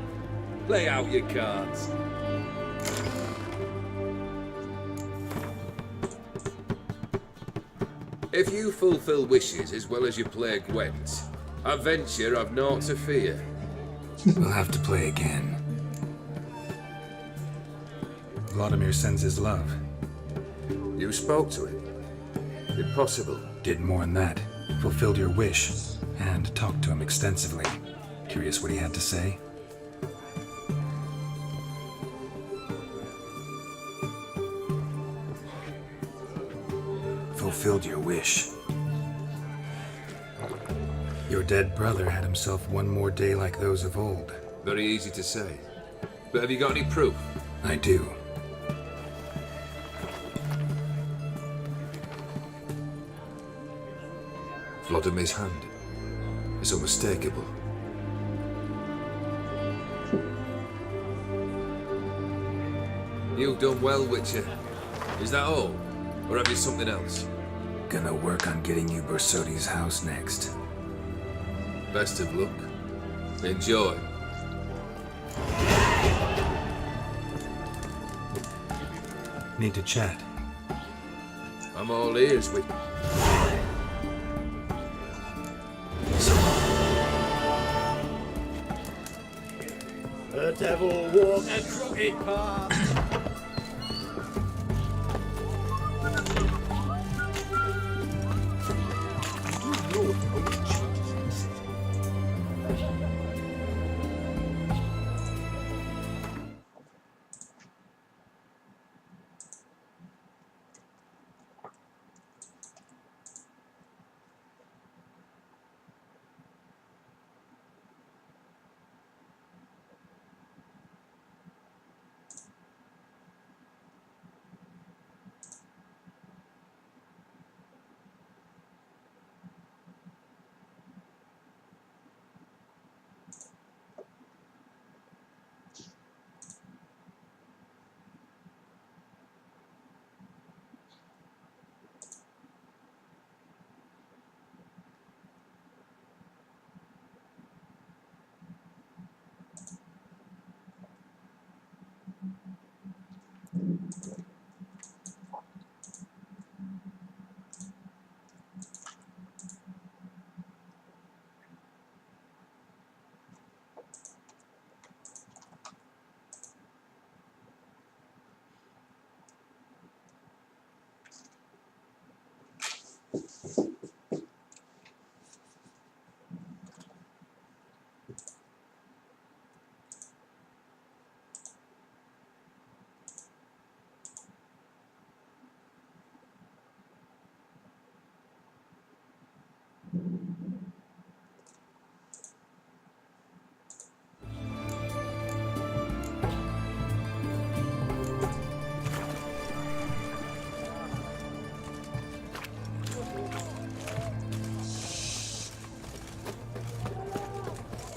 Lay out your cards. If you fulfill wishes as well as you play Gwent, I venture I've naught to fear. We'll have to play again. Vladimir sends his love. You spoke to him? Impossible. Did more than that. Fulfilled your wish. And talked to him extensively. Curious what he had to say? Fulfilled your wish. Your dead brother had himself one more day like those of old. Very easy to say. But have you got any proof? I do. Vladimir's hand. It's unmistakable. You've done well, Witcher. Is that all? Or have you something else? Gonna work on getting you Bersodi's house next. Best of luck. Enjoy. Need to chat. I'm all ears with The devil walk a crooked path.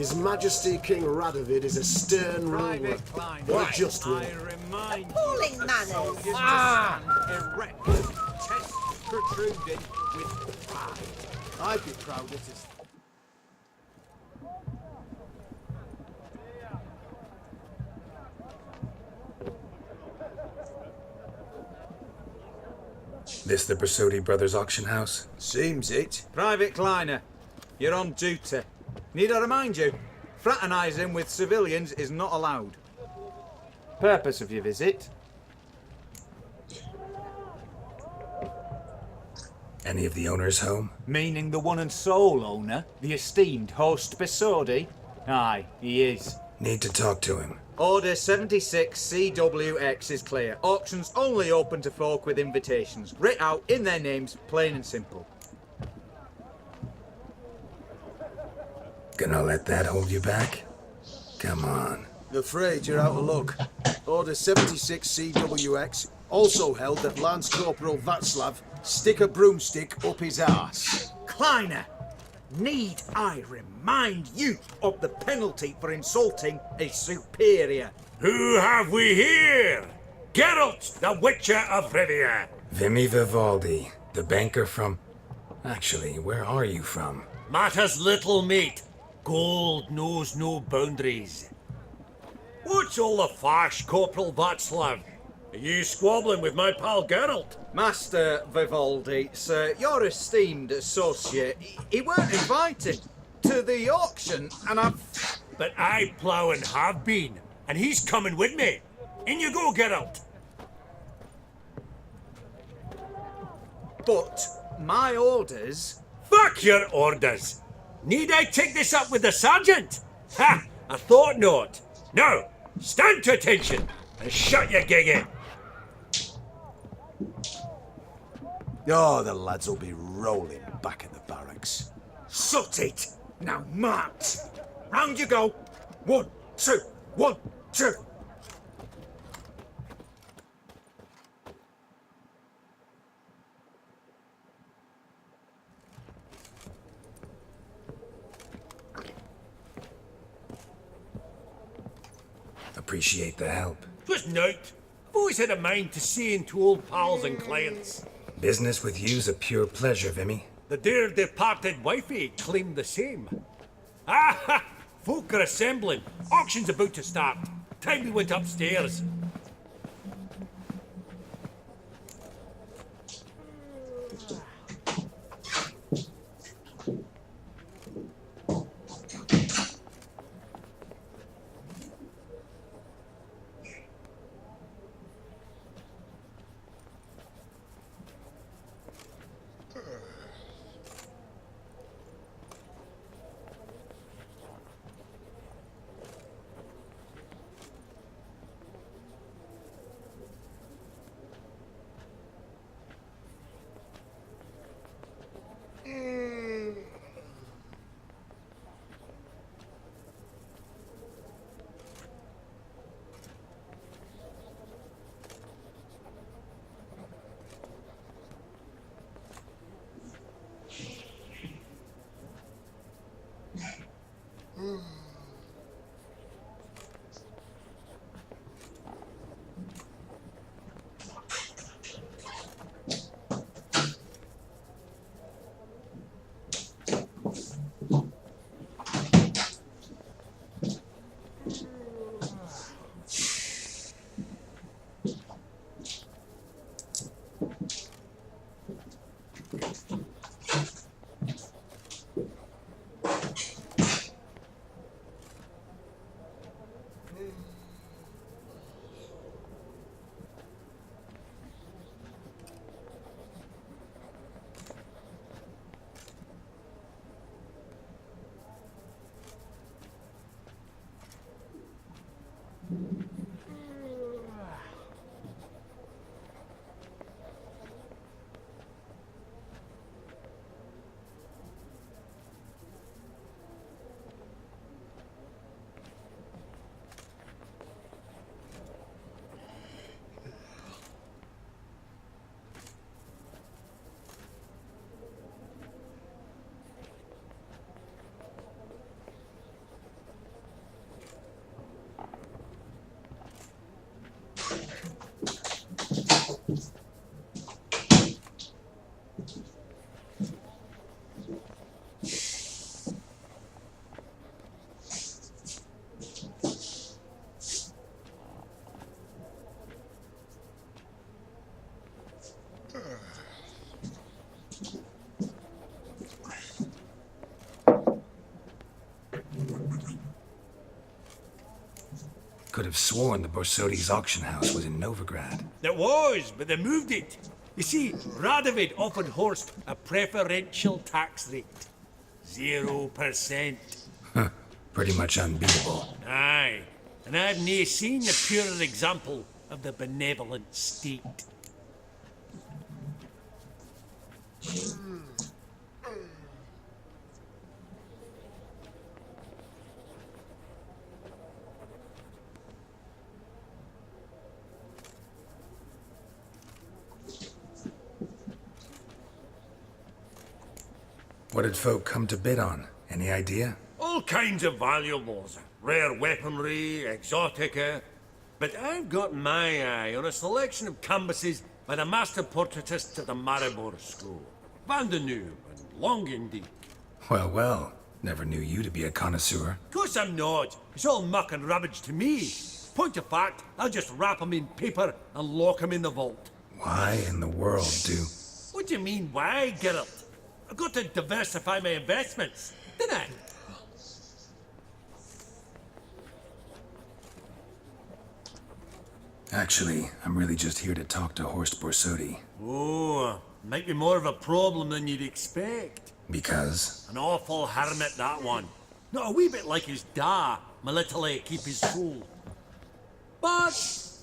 His Majesty King Radovid is a stern ruler. What a just one. Appalling manners! Erect, chest protruding with pride. I'd be proud of this. This the Bersodi Brothers auction house? Seems it. Private Kleiner, you're on duty. Need I remind you, fraternising with civilians is not allowed. Purpose of your visit? Any of the owners home? Meaning the one and sole owner, the esteemed host Bersodi? Aye, he is. Need to talk to him. Order 76 CWX is clear. Auctions only open to folk with invitations. Writ out in their names, plain and simple. Gonna let that hold you back? Come on. Afraid you're out of luck. Order 76 CWX also held that Lance Corporal Václav stick a broomstick up his arse. Kleiner, need I remind you of the penalty for insulting a superior? Who have we here? Geralt, the Witcher of Rivia. Vimy Vivaldi, the banker from... Actually, where are you from? Matters little, mate. Gold knows no boundaries. What's all the fash, Corporal Václav? Are you squabbling with my pal Geralt? Master Vivaldi, sir, your esteemed associate, he weren't invited to the auction, and I've... But I plough and have been, and he's coming with me. In you go, Geralt. But my orders... Fuck your orders! Need I take this up with the sergeant? Ha! I thought not. Now, stand to attention and shut your giggy. Oh, the lads will be rolling back at the barracks. Sut it! Now march! Round you go! 1, 2, 1, 2! Appreciate the help. 'Twas nowt. I've always had a mind to see into old pals and clients. Business with you's a pure pleasure, Vimy. The dear departed wifey claimed the same. Ah ha! Folk are assembling. Auction's about to start. Time we went upstairs. could have sworn the Borsodi's auction house was in Novigrad. It was, but they moved it. You see, Radovid offered Horst a preferential tax rate. 0%. Huh. Pretty much unbeatable. Aye, and I've nae seen a purer example of the benevolent state. What did folk come to bid on? Any idea? All kinds of valuables. Rare weaponry, exotica. But I've got my eye on a selection of canvases by the master portraitist at the Maribor School. Van de Noob and Longendijk. Well, well. Never knew you to be a connoisseur. Of course I'm not. It's all muck and rubbish to me. Point of fact, I'll just wrap 'em in paper and lock 'em in the vault. Why in the world do... What do you mean, why, Geralt? I've got to diversify my investments, didn't I? Actually, I'm really just here to talk to Horst Borsodi. Oh, might be more of a problem than you'd expect. Because? An awful hermit, that one. Not a wee bit like his da, my little keep his soul. But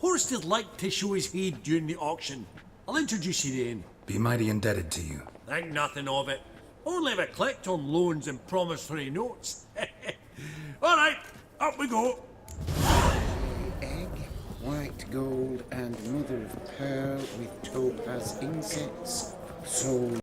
Horst would like to show his head during the auction. I'll introduce you then. Be mighty indebted to you. Think nothing of it. Only if I collect on loans and promissory notes. All right, up we go. Egg, white gold, and mother of pearl with topaz insets. Sold